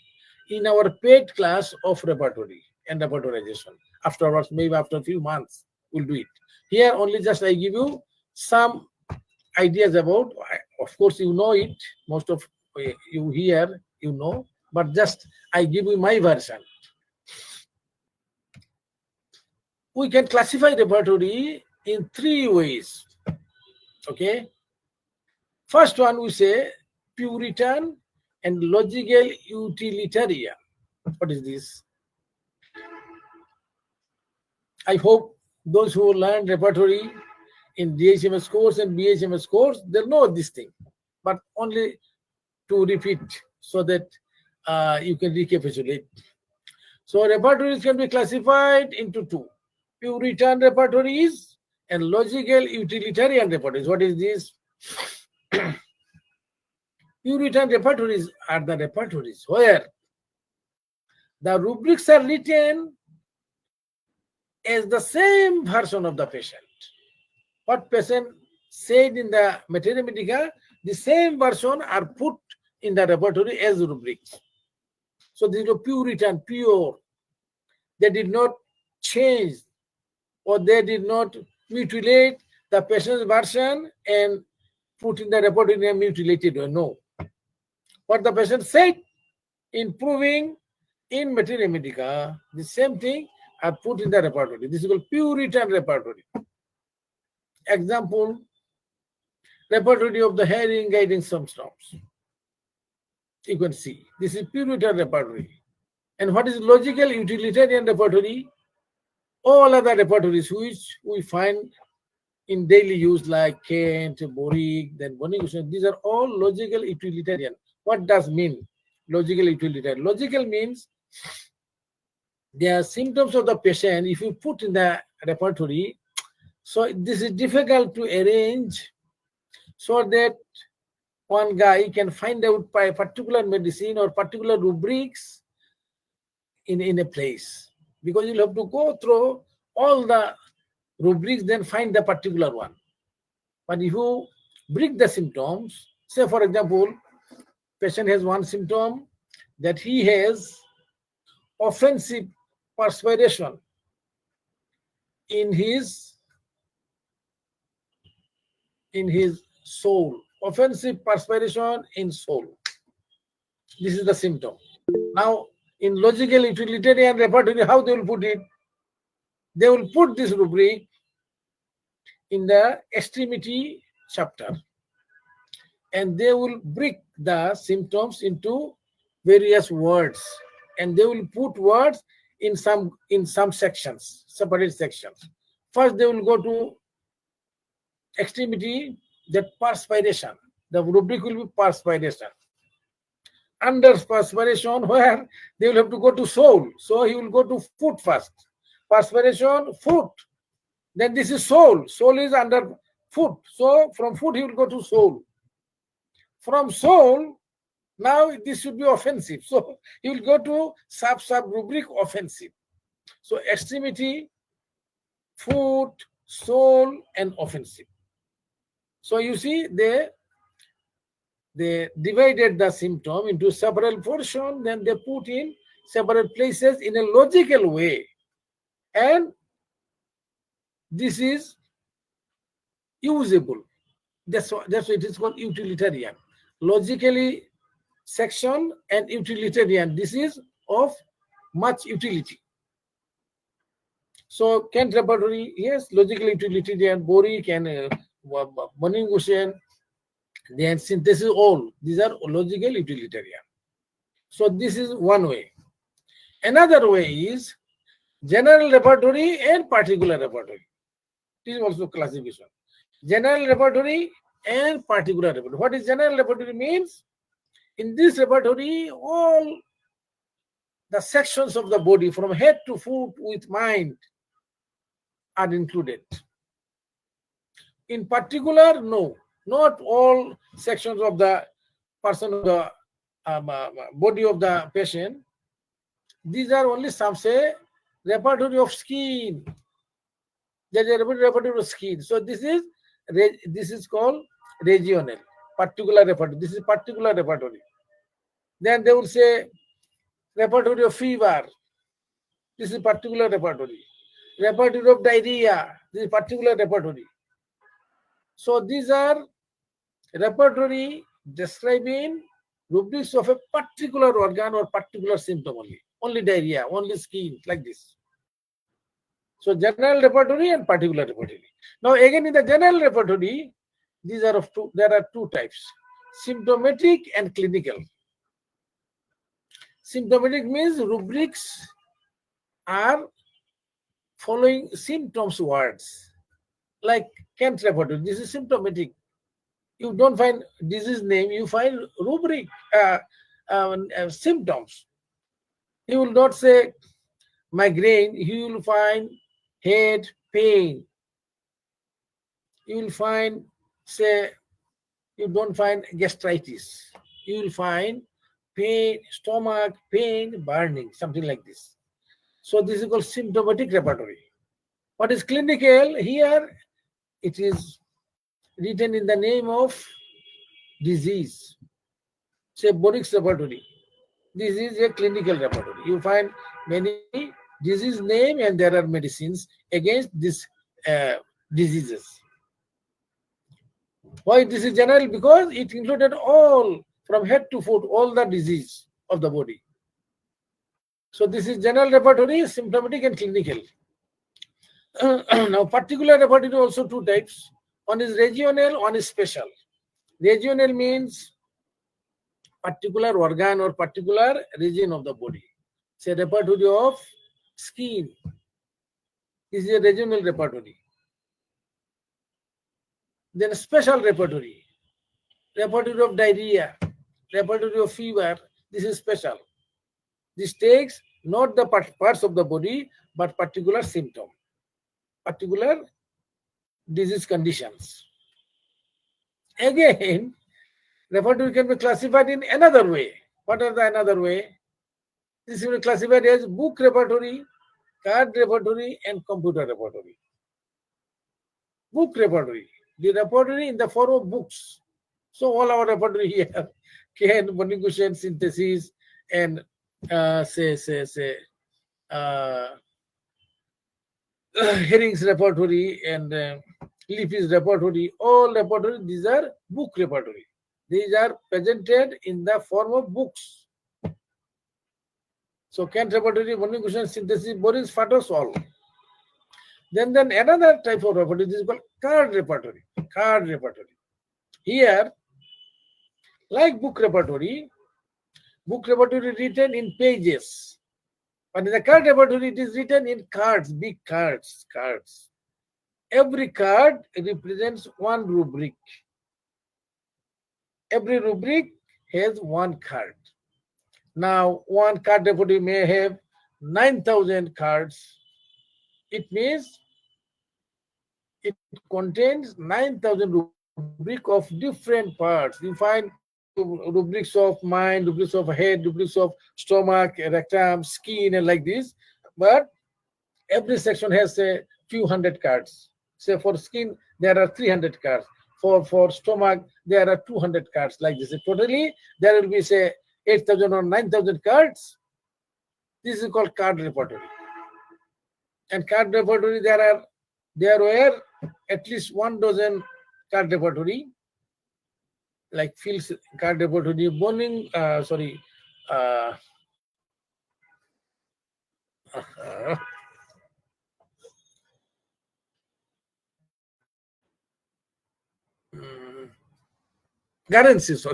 in our paid class of repertory and repertorization. Afterwards, maybe after a few months, we'll do it. Here only just I give you some ideas about, of course you know it, most of you here, you know, but just I give you my version. we can classify repertory in 3 ways. Okay. First one, we say Puritan and logical utilitarian. What is this? I hope those who learn repertory in DHMS course and BHMS course, they know this thing, but only to repeat so that you can recapitulate. So repertories can be classified into 2: Puritan repertories and logical utilitarian repertories. What is this? Puritan repertories are the repertories where the rubrics are written as the same version of the patient. What patient said in the materia medica, the same version are put in the repertory as rubrics. So these are Puritan, pure. They did not change or they did not mutilate the patient's version and put in the repertory in a mutilated way. No. What the patient said in proving in materia medica, the same thing are put in the repertory. This is called Puritan repertory. Example, repertory of the hearing guiding symptoms. You can see this is Puritan repertory. And what is logical utilitarian repertory? All other repertories which we find in daily use like Kent, Boric, then Boniguson, these are all logical utilitarian. What does mean logical utilitarian? Logical means the symptoms of the patient, if you put in the repertory, so this is difficult to arrange so that one guy can find out by a particular medicine or particular rubrics in a place, because you'll have to go through all the rubrics, then find the particular one. But if you break the symptoms, say for example, patient has one symptom that he has offensive perspiration in his soul, offensive perspiration in soul. This is the symptom. Now, in logical utilitarian repertory, how they will put it? They will put this rubric in the extremity chapter, and they will break the symptoms into various words, and they will put words in some sections, separate sections. First, they will go to extremity, that perspiration. The rubric will be perspiration. Under perspiration, where they will have to go to soul. So he will go to foot first. Perspiration, foot. Then this is soul. Soul is under foot. So from foot he will go to soul. From soul, now this should be offensive. So he will go to sub rubric offensive. So extremity, foot, soul, and offensive. So you see, they divided the symptom into several portions, then they put in several places in a logical way. And this is usable. That's why it is called utilitarian. Logically section and utilitarian. This is of much utility. So Kent repertory, yes, logical utilitarian, Boric and Boniguson, then synthesis, all these are logical utilitarian. So this is one way. Another way is general repertory and particular repertory. This is also classification. General repertory and particular repertory. What is general repertory means? In this repertory, all the sections of the body from head to foot with mind are included. In particular, no, not all sections of the person of the body of the patient. These are only some, say, repertory of skin. There is a repertory of skin. So this is called regional, particular repertory. This is particular repertory. Then they will say repertory of fever. This is particular repertory. Repertory of diarrhea. This is particular repertory. So these are repertory describing rubrics of a particular organ or particular symptom only. Only diarrhea, only skin, like this. So general repertory and particular repertory. Now again in the general repertory, there are two types, symptomatic and clinical. Symptomatic means rubrics are following symptoms words, like Kent repertory. This is symptomatic. You don't find disease name, you find rubric symptoms. You will not say migraine, you will find head pain. You will find, say, you don't find gastritis. You will find pain, stomach pain, burning, something like this. So this is called symptomatic repertory. What is clinical? Here it is written in the name of disease. Say Boric's repertory. This is a clinical repertory. You find many disease name and there are medicines against these diseases. Why this is general? Because it included all, from head to foot, all the disease of the body. So this is general repertory, symptomatic and clinical. Now particular repertory also two types. One is regional, one is special. Regional means particular organ or particular region of the body. Say repertory of skin. This is a regional repertory. Then special repertory. Repertory of diarrhea, repertory of fever. This is special. This takes not the parts of the body, but particular symptom, particular disease conditions. Again, repertory can be classified in another way. What are the another way? This will be classified as book repertory, card repertory, and computer repertory. Book repertory, the repertory in the form of books. So all our repertory here, Ken, Bonigution, synthesis, and Herring's repertory and Leafy's repertory, all repertory, these are book repertory. These are presented in the form of books. So Kent repertory, Bonigution, synthesis, Boris, Fatos, all. Then another type of repertory, this is called card repertory. Card repertory. Here, like book repertory written in pages. But in the card repertory, it is written in cards, big cards. Every card represents one rubric. Every rubric has one card. Now, one card repertory may have 9,000 cards. It means it contains 9,000 rubrics of different parts. You find rubrics of mind, rubrics of head, rubrics of stomach, rectum, skin, and like this. But every section has a few hundred cards. Say for skin, there are 300 cards. For stomach, there are 200 cards like this. Totally, there will be say 8,000 or 9,000 cards. This is called card repertory. And card repertory, there were at least 12 card repertory, like Phil's card repertory, Garancy's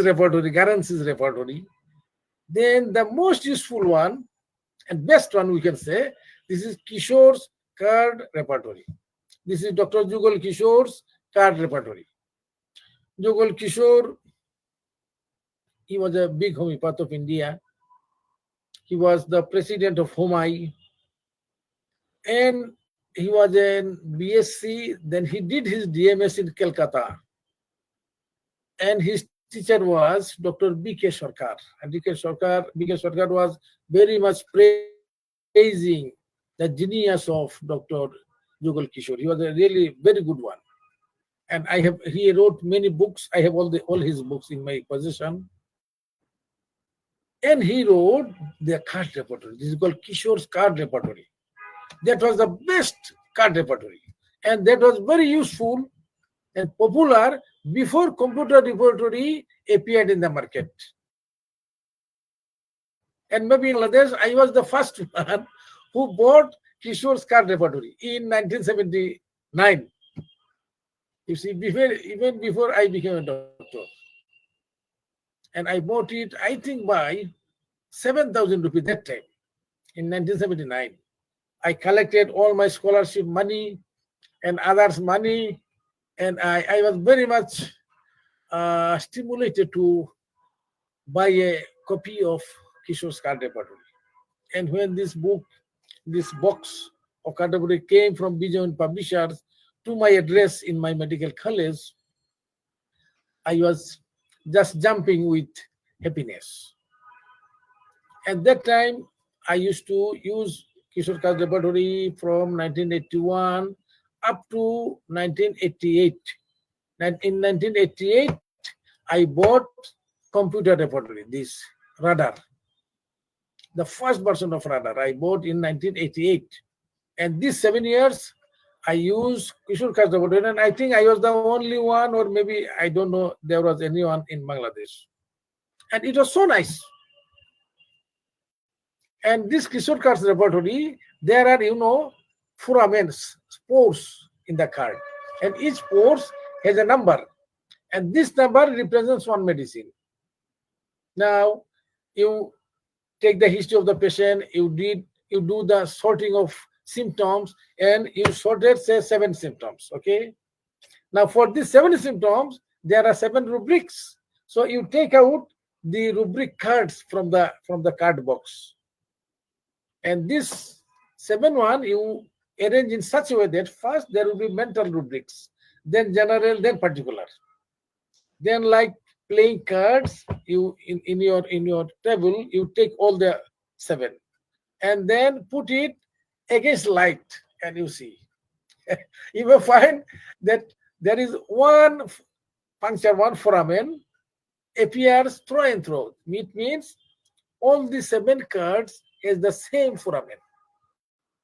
repertory. Then the most useful one and best one we can say, this is Kishore's card repertory. This is Dr. Jugal Kishore's card repertory. Jugal Kishore, he was a big homeopath of India. He was the president of Homai. And he was in BSc, then he did his DMS in Calcutta. And his teacher was Dr. B.K. Sarkar. And B.K. Sarkar was very much praising the genius of Dr. Jugal Kishore. He was a really very good one. And he wrote many books. I have all his books in my possession. And he wrote the card repertory. This is called Kishore's card repertory. That was the best card repertory. And that was very useful and popular before computer repertory appeared in the market. And maybe in Bangladesh, I was the first one who bought Kishore's card repertory in 1979. You see, even before I became a doctor. And I bought it, I think, by 7,000 rupees that time in 1979. I collected all my scholarship money and others' money, and I was very much stimulated to buy a copy of Kishore's card repertory. And when this box of card repertory came from Bijan Publishers to my address in my medical college, I was just jumping with happiness. At that time, I used to use Kishore card repertory from 1981 up to 1988. In 1988, I bought computer repertory, this radar. The first version of radar I bought in 1988. And these 7 years, I used Kishore card repertory, and I think I was the only one, or maybe I don't know, there was anyone in Bangladesh. And it was so nice. And this Kishore card repertory, there are, foramens, spores in the card. And each spore has a number. And this number represents one medicine. Now, you take the history of the patient, you do the sorting of symptoms, and you sorted, say, 7 symptoms. Okay. Now, for these 7 symptoms, there are 7 rubrics. So you take out the rubric cards from the card box. And this 7-1 you arrange in such a way that first there will be mental rubrics, then general, then particular. Then, like playing cards, you in your table, you take all the 7 and then put it against light, and you see. You will find that there is one puncture, one foramen appears through and through. It means all the 7 cards is the same foramen.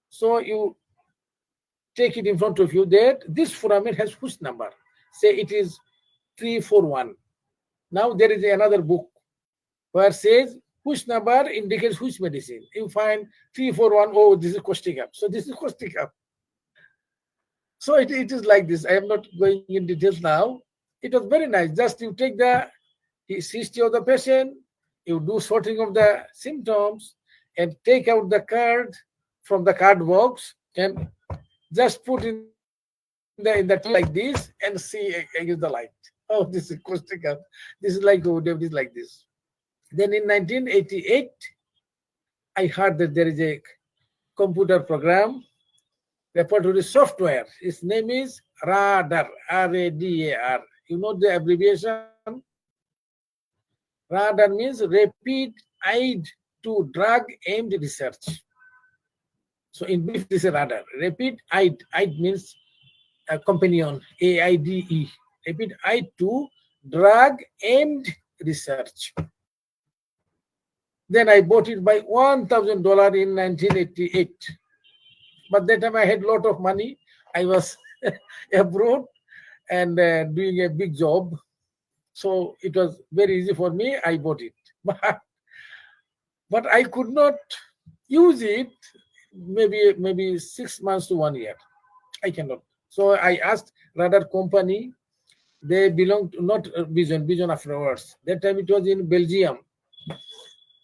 So you take it in front of you that this foramen has which number? Say it is 341. Now there is another book where it says which number indicates which medicine. You find 341, oh, this is caustic up. So this is caustic up. So it is like this. I am not going in details now. It was very nice. Just you take the history of the patient, you do sorting of the symptoms, and take out the card from the card box and just put in the like this and see against the light. Oh, this is caustic up. This is like this like this. Then in 1988, I heard that there is a computer program, repertory software. Its name is RADAR, R-A-D-A-R. You know the abbreviation? RADAR means Rapid Aid to Drug Aimed Research. So in brief, this is RADAR. Rapid Aid. Aid means a companion, A-I-D-E. Rapid Aid to Drug Aimed Research. Then I bought it by $1,000 in 1988. But that time I had a lot of money. I was abroad and doing a big job. So it was very easy for me. I bought it. But I could not use it maybe 6 months to 1 year. I cannot. So I asked Radar Company. They belong to not Bijan afterwards. That time it was in Belgium.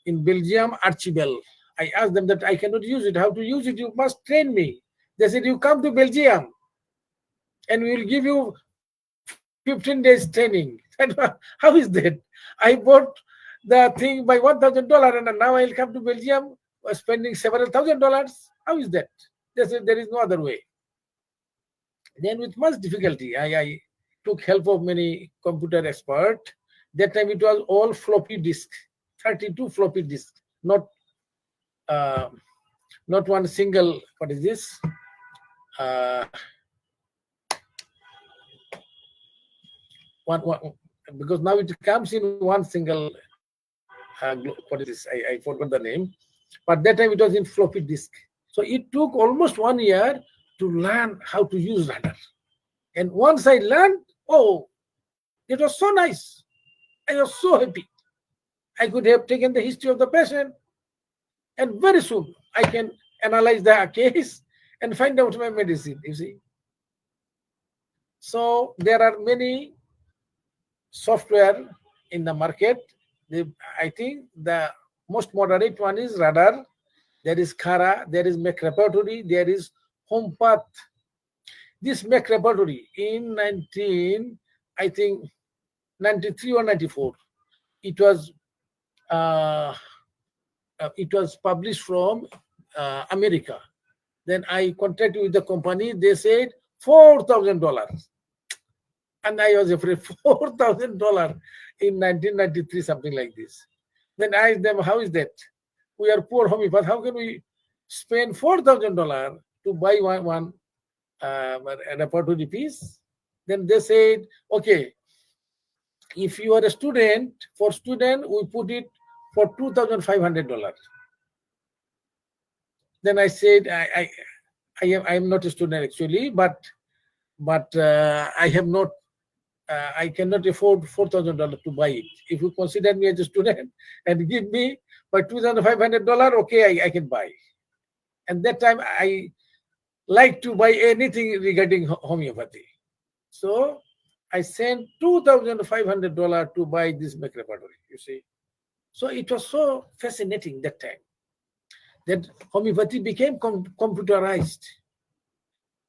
In Belgium, Archibald. I asked them that I cannot use it. How to use it? You must train me. They said, you come to Belgium and we will give you 15 days training. How is that? I bought the thing by $1,000 and now I'll come to Belgium spending several $1,000. How is that? They said, there is no other way. Then with much difficulty, I took help of many computer experts. That time it was all floppy disk, 32 floppy disks, not one single, what is this? One, because now it comes in one single, what is this? I forgot the name. But that time it was in floppy disk. So it took almost 1 year to learn how to use radar. And once I learned, oh, it was so nice. I was so happy. I could have taken the history of the patient, and very soon I can analyze the case and find out my medicine, you see. So there are many software in the market. I think the most moderate one is Radar, there is Kara, there is Make Repertory, there is HomePath. This Make Repertory in 93 or 94, it was published from America. Then I contacted with the company. They said $4,000, and I was afraid $4,000 in 1993, something like this. Then I asked them, how is that? We are poor homeopath. How can we spend $4,000 to buy one repertory piece? Then they said, okay, if you are a student, for student we put it for $2,500. Then I said, I am not a student actually, but I have not. I cannot afford $4,000 to buy it. If you consider me as a student and give me by $2,500, okay, I can buy. And that time I like to buy anything regarding homeopathy. So I sent $2,500 to buy this Make Repertory, you see. So it was so fascinating that time that homeopathy became computerized.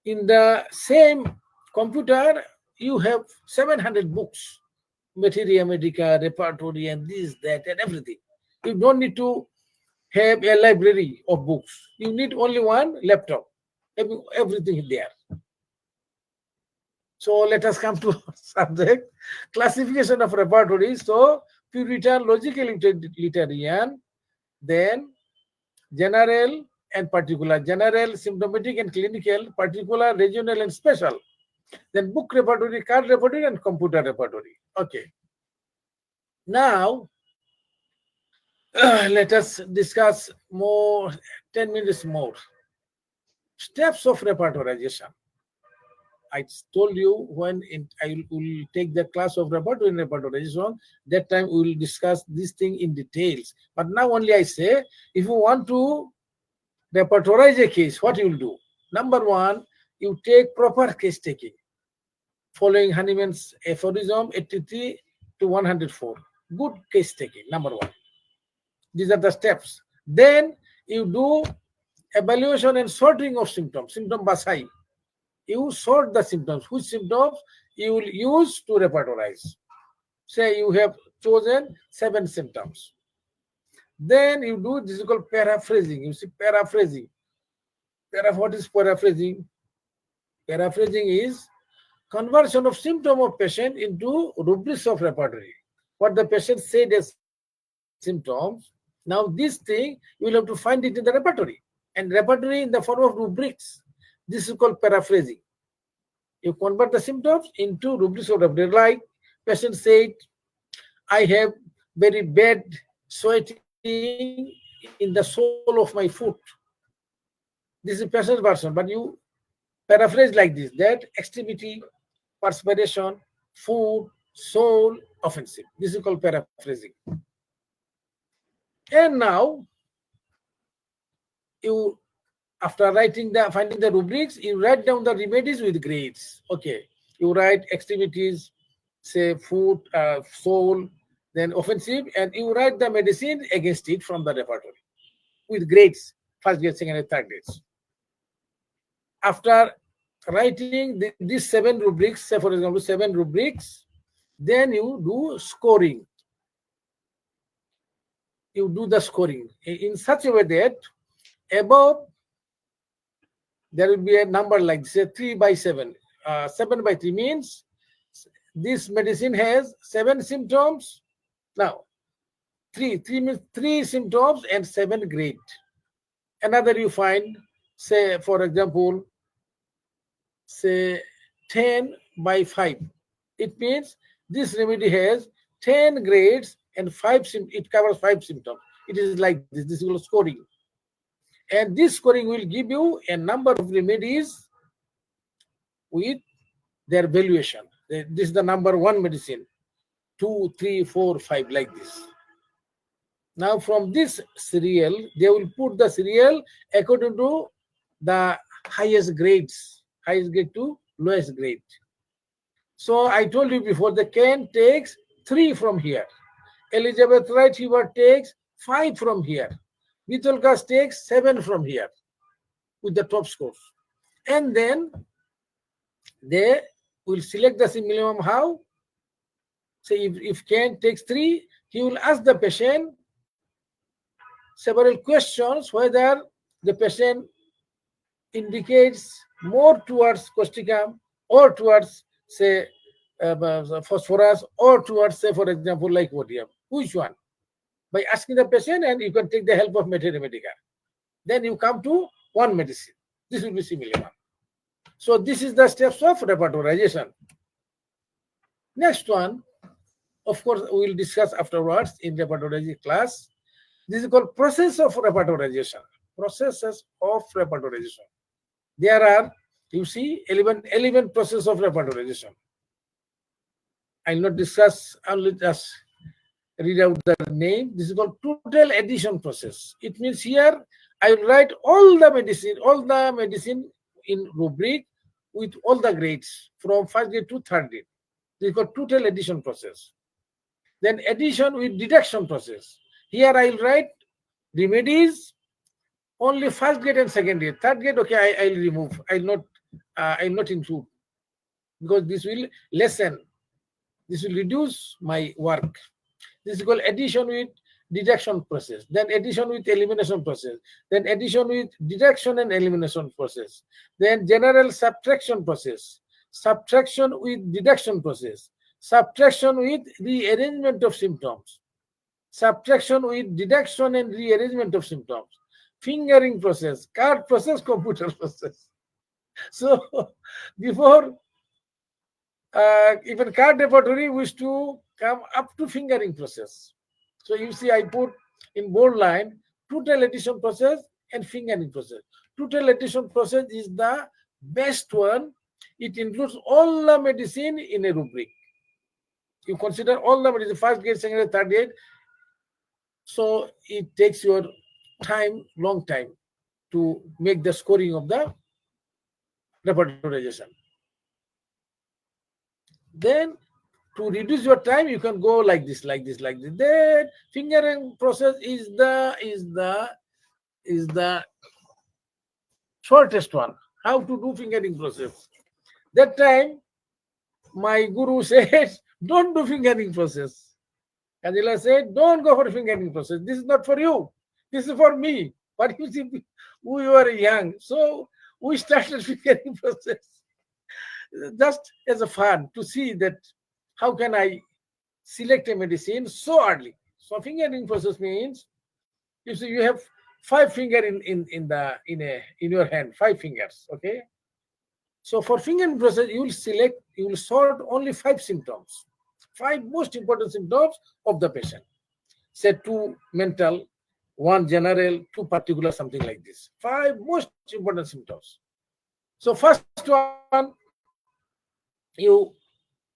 In the same computer, you have 700 books, Materia Medica, Repertory, and this, that, and everything. You don't need to have a library of books. You need only one laptop. Everything there. So let us come to subject. Classification of repertory. So Puritan, logical utilitarian, then general and particular. General, symptomatic and clinical, particular, regional and special. Then book repertory, card repertory, and computer repertory. Okay. Now, let us discuss more, 10 minutes more. Steps of repertorization. I told you when I will take the class of repertory and repertorization, that time we will discuss this thing in details. But now only I say, if you want to repertorize a case, what you will do? Number one, you take proper case taking, following Hahnemann's aphorism 83 to 104. Good case taking, number one. These are the steps. Then you do evaluation and sorting of symptoms, symptom basai. You sort the symptoms. Which symptoms you will use to repertorize? Say you have chosen 7 symptoms. Then you do, this is called paraphrasing. You see, paraphrasing. What is paraphrasing? Paraphrasing is conversion of symptom of patient into rubrics of repertory. What the patient said as symptoms, now this thing you will have to find it in the repertory, and repertory in the form of rubrics. This is called paraphrasing. You convert the symptoms into rubrics of repertory. Like patient said, I have very bad sweating in the sole of my foot. This is patient's version, but you paraphrase like this: that extremity, perspiration, food, sole, offensive. This is called paraphrasing. And now you, after finding the rubrics, you write down the remedies with grades. Okay, you write extremities, say food, sole, then offensive, and you write the medicine against it from the repertory with grades, first grade, second grade, third grades. After writing these 7 rubrics, say for example 7 rubrics, then you do scoring. You do the scoring in such a way that above there will be a number like, say, 3 by 7. 7 by 3 means this medicine has 7 symptoms. Now, 3 means 3 symptoms and 7 grade. Another you find, say, for example, say 10 by 5. It means this remedy has 10 grades and 5 it covers 5 symptoms. It is like this. This is called scoring. And this scoring will give you a number of remedies with their valuation. This is the number 1 medicine, 2, 3, 4, 5, like this. Now from this serial, they will put the serial according to the highest grade to lowest grade. So I told you before, the Ken takes 3 from here. Elizabeth Wright Hubert takes 5 from here. Vitolkas takes 7 from here with the top scores. And then they will select the minimum how? Say if Ken takes 3, he will ask the patient several questions whether the patient indicates more towards causticum or towards, say, phosphorus, or towards, say, for example, lycopodium. Which one? By asking the patient, and you can take the help of Mathematica. Then you come to one medicine. This will be similar one. So this is the steps of repertorization. Next one, of course, we will discuss afterwards in repertorization class. This is called process of repertorization. Processes of repertorization. There are, you see, 11 processes of repertorization. I will not discuss, only just read out the name. This is called total addition process. It means here I will write all the medicine in rubric with all the grades from first grade to third grade. This is called total addition process. Then addition with deduction process. Here I will write remedies only first grade and second grade. Third grade, okay, I will remove. I will not include, because this will lessen. This will reduce my work. This is called addition with deduction process. Then addition with elimination process. Then addition with deduction and elimination process. Then general subtraction process. Subtraction with deduction process. Subtraction with rearrangement of symptoms. Subtraction with deduction and rearrangement of symptoms. Fingering process, card process, computer process. So before even card repertory wish to come up to fingering process. So you see, I put in bold line total addition process and fingering process. Total addition process is the best one. It includes all the medicine in a rubric. You consider all the medicine, first grade, second grade, third grade. So it takes your time, long time, to make the scoring of the repertorization. Then to reduce your time, you can go like this. Then fingering process is the shortest one. How to do fingering process? That time, my guru said, don't do fingering process. Kanjila said, don't go for fingering process. This is not for you. This is for me. But you see, we were young, so we started fingering process just as a fun to see that how can I select a medicine so early. So fingering process means, you see, you have 5 fingers in your hand, 5 fingers. Okay. So for fingering process, you will sort only 5 symptoms, 5 most important symptoms of the patient. Say 2 mental, 1 general, 2 particular, something like this. 5 most important symptoms. So first one, you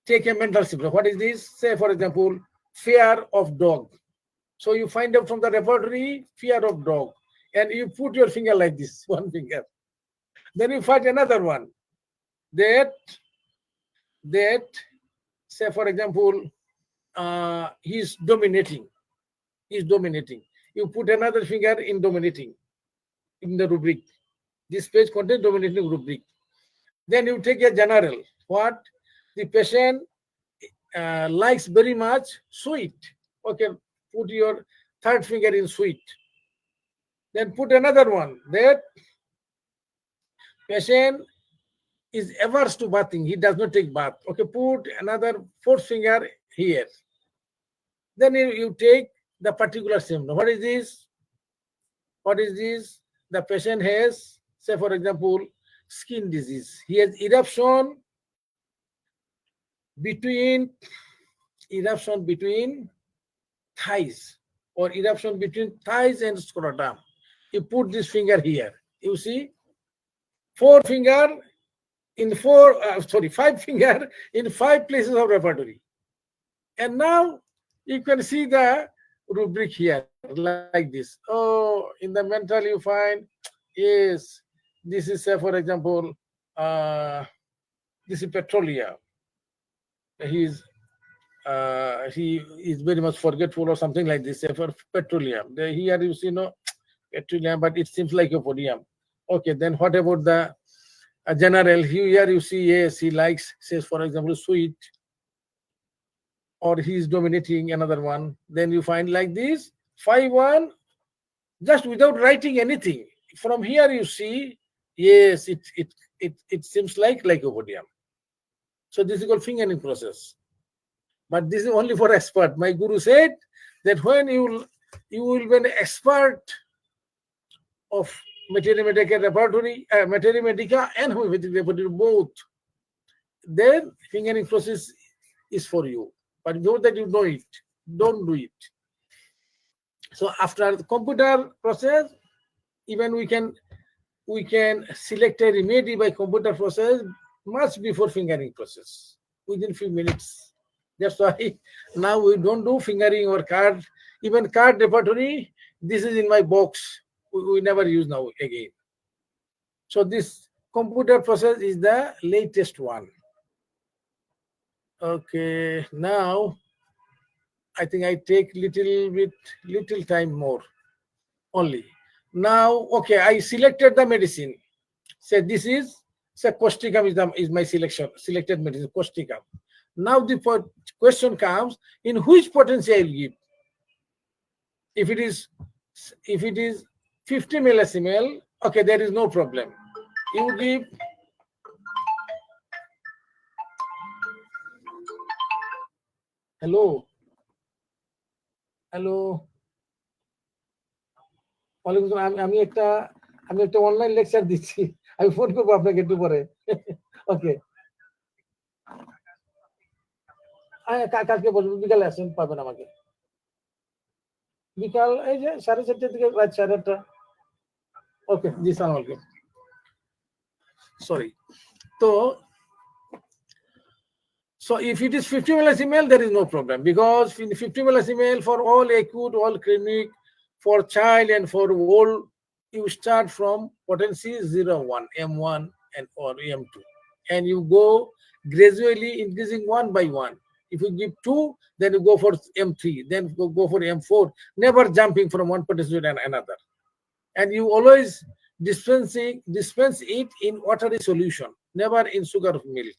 take a mental symptom. What is this? Say, for example, fear of dog. So you find out from the repertory, fear of dog, and you put your finger like this, 1 finger. Then you find another one. That say, for example, he's dominating. You put another finger in dominating in the rubric. This page contains dominating rubric. Then you take a general. What? The patient likes very much sweet. Okay, put your 3rd finger in sweet. Then put another one. That patient is averse to bathing. He does not take bath. Okay, put another 4th finger here. Then you take the particular symptom. What is this? The patient has, say, for example, skin disease. He has eruption between thighs, or eruption between thighs and scrotum. You put this finger here. You see, 5 finger in 5 places of repertory. And now you can see the rubric here like this. Oh, in the mental you find, yes, this is for example, this is petroleum. He is very much forgetful or something like this. For petroleum, here you see no petroleum, but it seems like a podium. Okay, then what about the general? Here you see, yes, he likes, says for example, sweet, or he is dominating another one. Then you find like this 5-1, just without writing anything. From here you see, yes, it seems like lycopodium. So this is called fingering process. But this is only for expert. My guru said that when you will be an expert of materia medica laboratory, materia medica and homeopathic laboratory both, then fingering process is for you. But know that you know it, don't do it. So after the computer process, even we can select a remedy by computer process much before fingering process, within few minutes. That's why now we don't do fingering or card. Even card repertory, this is in my box. We never use now again. So this computer process is the latest one. Okay, now I think I take little time more only. Now, okay, I selected the medicine. Say this is, say causticum is my selected medicine, causticum. Now the question comes, in which potency I will give? If it is 50 millismol, okay, there is no problem. You give hello. আমি একটা online lecture দিচ্ছি, আমি phone করবো আপনাকে একটু পরে। ওকে, কালকে বলবো, বিকালে আসেন, পাবেন আমাকে বিকাল এই যে 4:30 থেকে রাত 8:30। ওকে, জি, সালাম আলাইকুম। Sorry. So if it is 50 millismol, there is no problem, because 50 millismol for all acute, all chronic, for child and for old, you start from potency 0-1, M1 and or M2, and you go gradually increasing one by one. If you give 2, then you go for M3, then go for M4, never jumping from one potency to another. And you always dispense it in watery solution, never in sugar milk.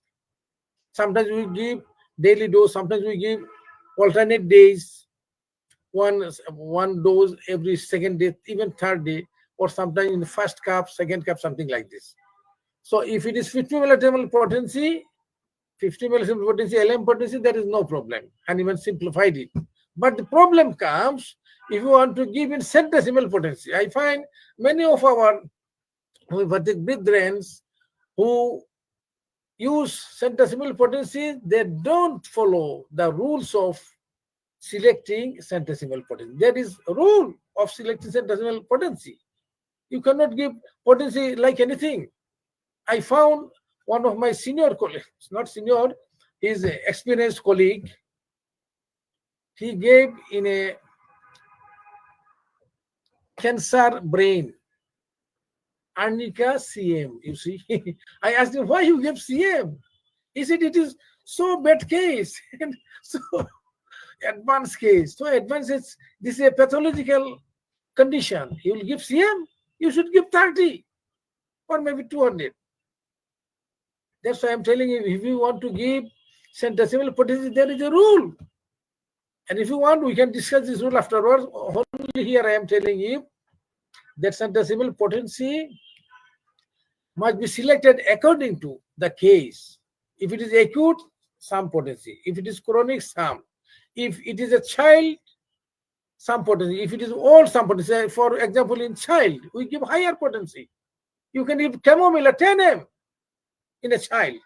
Sometimes we give daily dose, sometimes we give alternate days, one dose every second day, even third day, or sometimes in the first cup, second cup, something like this. So if it is 50 millismol potency, 50 millismol potency, LM potency, there is no problem, and even simplified it. But the problem comes if you want to give in centesimal potency. I find many of our homeopathic brethren who use centesimal potency, they don't follow the rules of selecting centesimal potency. There is a rule of selecting centesimal potency. You cannot give potency like anything. I found one of my senior colleagues, not senior, his experienced colleague, he gave in a cancer brain, Arnica CM, you see. I asked him, why you gave CM? He said, it is so bad case, and so advanced case. So advanced, this is a pathological condition. You will give CM, you should give 30 or maybe 200. That's why I'm telling you, if you want to give centesimal potency, there is a rule. And if you want, we can discuss this rule afterwards. Only here I am telling you that centesimal potency must be selected according to the case. If it is acute, some potency. If it is chronic, some. If it is a child, some potency. If it is old, some potency. For example, in child, we give higher potency. You can give chamomile 10 m in a child.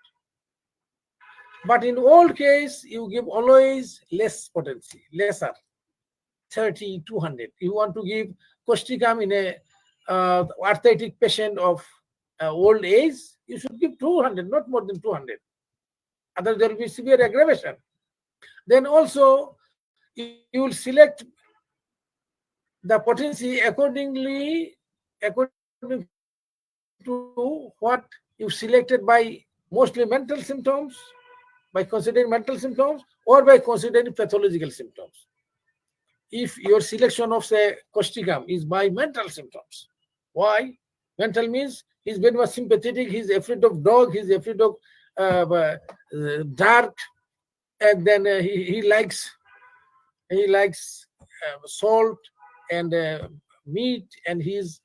But in old case, you give always less potency, lesser, 30, 200. You want to give causticum in a arthritic patient of old age, you should give 200, not more than 200. Otherwise, there will be severe aggravation. Then also, you will select the potency according to what you selected by mostly mental symptoms, by considering mental symptoms, or by considering pathological symptoms. If your selection of, say, causticum is by mental symptoms, why? Mental means he's very much sympathetic, he's afraid of dog, he's afraid of dark, and then he likes salt and meat, and he's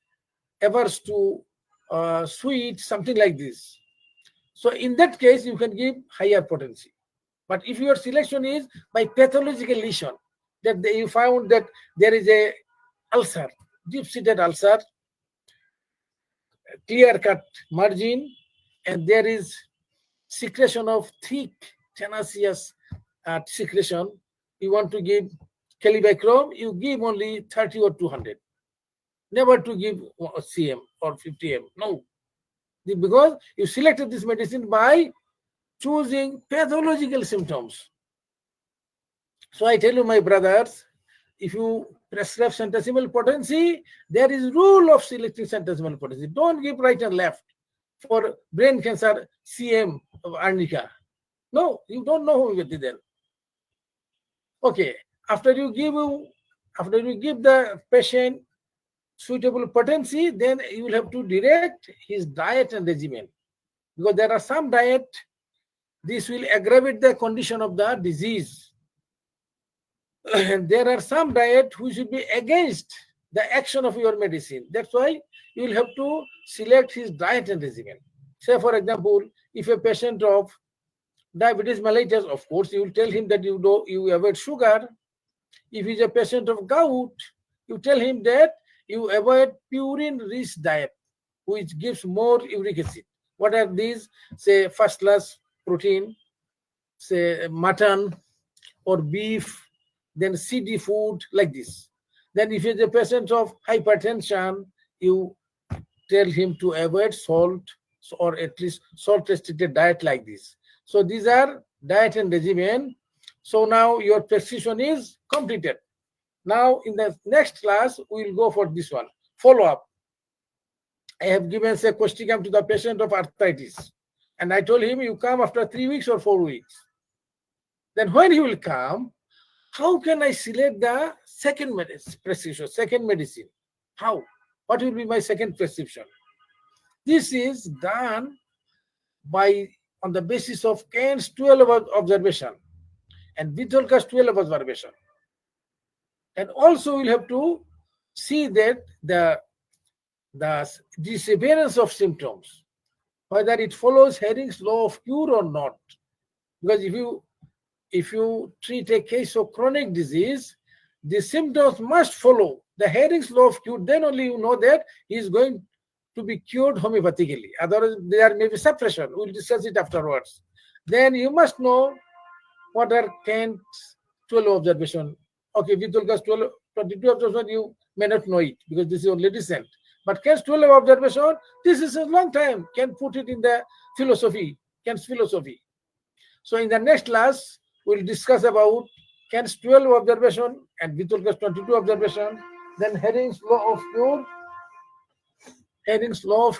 averse to sweet, something like this. So in that case, you can give higher potency. But if your selection is by pathological lesion, that you found that there is a ulcer, deep-seated ulcer, clear-cut margin, and there is secretion of thick, tenacious secretion, you want to give calibachrome, you give only 30 or 200. Never to give cm or 50 m. No. Because you selected this medicine by choosing pathological symptoms. So I tell you, my brothers, if you prescribe centesimal potency, there is rule of selecting centesimal potency. Don't give right and left. For brain cancer, cm of arnica. No, you don't know homeopathy then. Okay, after you give the patient suitable potency, then you will have to direct his diet and regimen, because there are some diet, this will aggravate the condition of the disease. And there are some diet which will be against the action of your medicine. That's why you will have to select his diet and regimen. Say, for example, if a patient of diabetes mellitus, of course, you will tell him that you avoid sugar. If he's a patient of gout, you tell him that you avoid purine-rich diet, which gives more uric acid. What are these? Say, first-class protein, say mutton or beef, then CD food, like this. Then if he's a patient of hypertension, you tell him to avoid salt, or at least salt-restricted diet, like this. So these are diet and regimen. So now your prescription is completed. Now in the next class, we will go for this one, follow-up. I have given, say, causticum to the patient of arthritis, and I told him you come after 3 weeks or 4 weeks. Then when he will come, how can I select the second prescription, second medicine? How? What will be my second prescription? This is done on the basis of Kane's 12 observation and Vitholka's 12 observation. And also we'll have to see that the disappearance of symptoms, whether it follows Herring's law of cure or not. Because if you treat a case of chronic disease, the symptoms must follow the Herring's law of cure. Then only you know that he is going to be cured homeopathically. Otherwise, there may be suppression. We'll discuss it afterwards. Then you must know what are Kane's 12 observation. Okay, Vitholka's 22 observation, you may not know it because this is only recent. But Kane's 12 observation, this is a long time. Can put it in the philosophy, Kane's philosophy. So in the next class, we'll discuss about Kane's 12 observation and Vitholka's 22 observation, then Herring's law of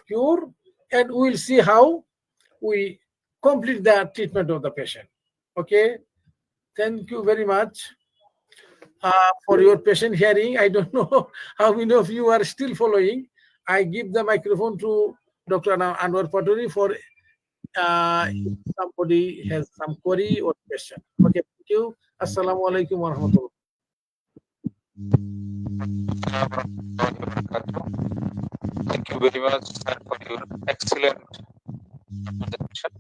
cure, and we'll see how we complete the treatment of the patient. Okay, thank you very much for your patient hearing. I don't know how many of you are still following. I give the microphone to Dr. Anwar Paturi for somebody has some query or question. Okay, thank you. Assalamu alaikum wa rahmatullah. Thank you very much, sir, for your excellent presentation.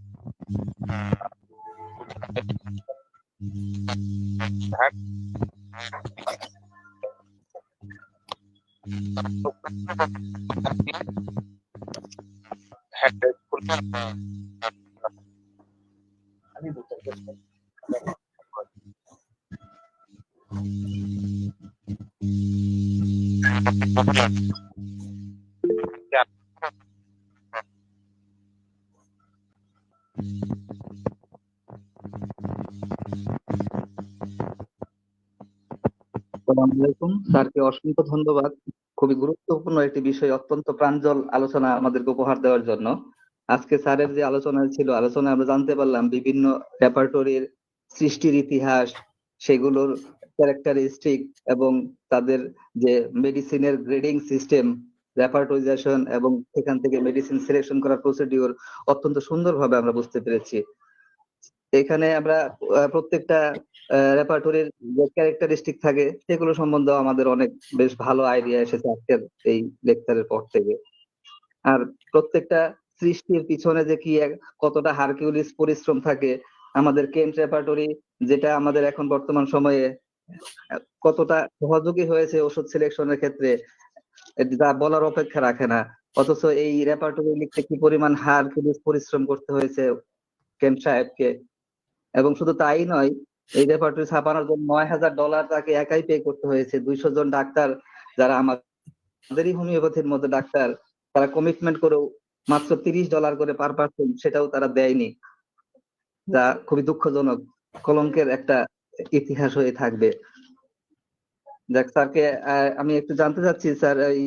আসসালামু আলাইকুম। স্যারকে অসংখ্য ধন্যবাদ। খুবই গুরুত্বপূর্ণ একটি বিষয়, অত্যন্ত প্রাঞ্জল আলোচনা আমাদেরকে উপহার দেওয়ার জন্য। আজকে স্যারের যে আলোচনা ছিল, আলোচনায় আমরা জানতে পারলাম বিভিন্ন রেপার্টরির সৃষ্টির ইতিহাস, সেগুলোর ক্যারেক্টারিস্টিক এবং তাদের যে মেডিসিনের গ্রেডিং সিস্টেম, রেপার্টরিজেশন এবং সেখান থেকে মেডিসিন সিলেকশন করার প্রসিডিউর অত্যন্ত সুন্দরভাবে আমরা বুঝতে পেরেছি। এখানে আমরা প্রত্যেকটা রেপার্টরির যে ক্যারেক্টারিস্টিক থাকে সেগুলো সম্বন্ধে আমাদের অনেক বেশ ভালো আইডিয়া এসেছে আজকের এই লেকচারের পর থেকে। আর প্রত্যেকটা সৃষ্টির পিছনে যে কি কতটা হারকিউলিস পরিশ্রম থাকে, আমাদের কেন্ট রেপার্টরি যেটা আমাদের এখন বর্তমান সময়ে কতটা সহযোগী হয়েছে ওষুধ সিলেকশনের ক্ষেত্রে, যা বলার অপেক্ষা রাখে না। অথচ এই রেপার্টরি লিখতে কি পরিমাণ হারকিউলিস পরিশ্রম করতে হয়েছে কেন্ট সাহেবকে। এবং শুধু তাই নয়, এই রেপার্টরি ছাপানোর জন্য $9,000 তাকে একাই পে করতে হয়েছে। 200 জন ডাক্তার যারা আমাদেরই হোমিওপ্যাথির মধ্যে ডাক্তার, তারা কমিটমেন্ট করেও মাত্র $30 করে পার পার্সন সেটাও তারা দেয়নি, যা খুবই দুঃখজনক, কলঙ্কের একটা ইতিহাস হয়ে থাকবে। যাক, স্যারকে আমি একটু জানতে চাচ্ছি স্যার, এই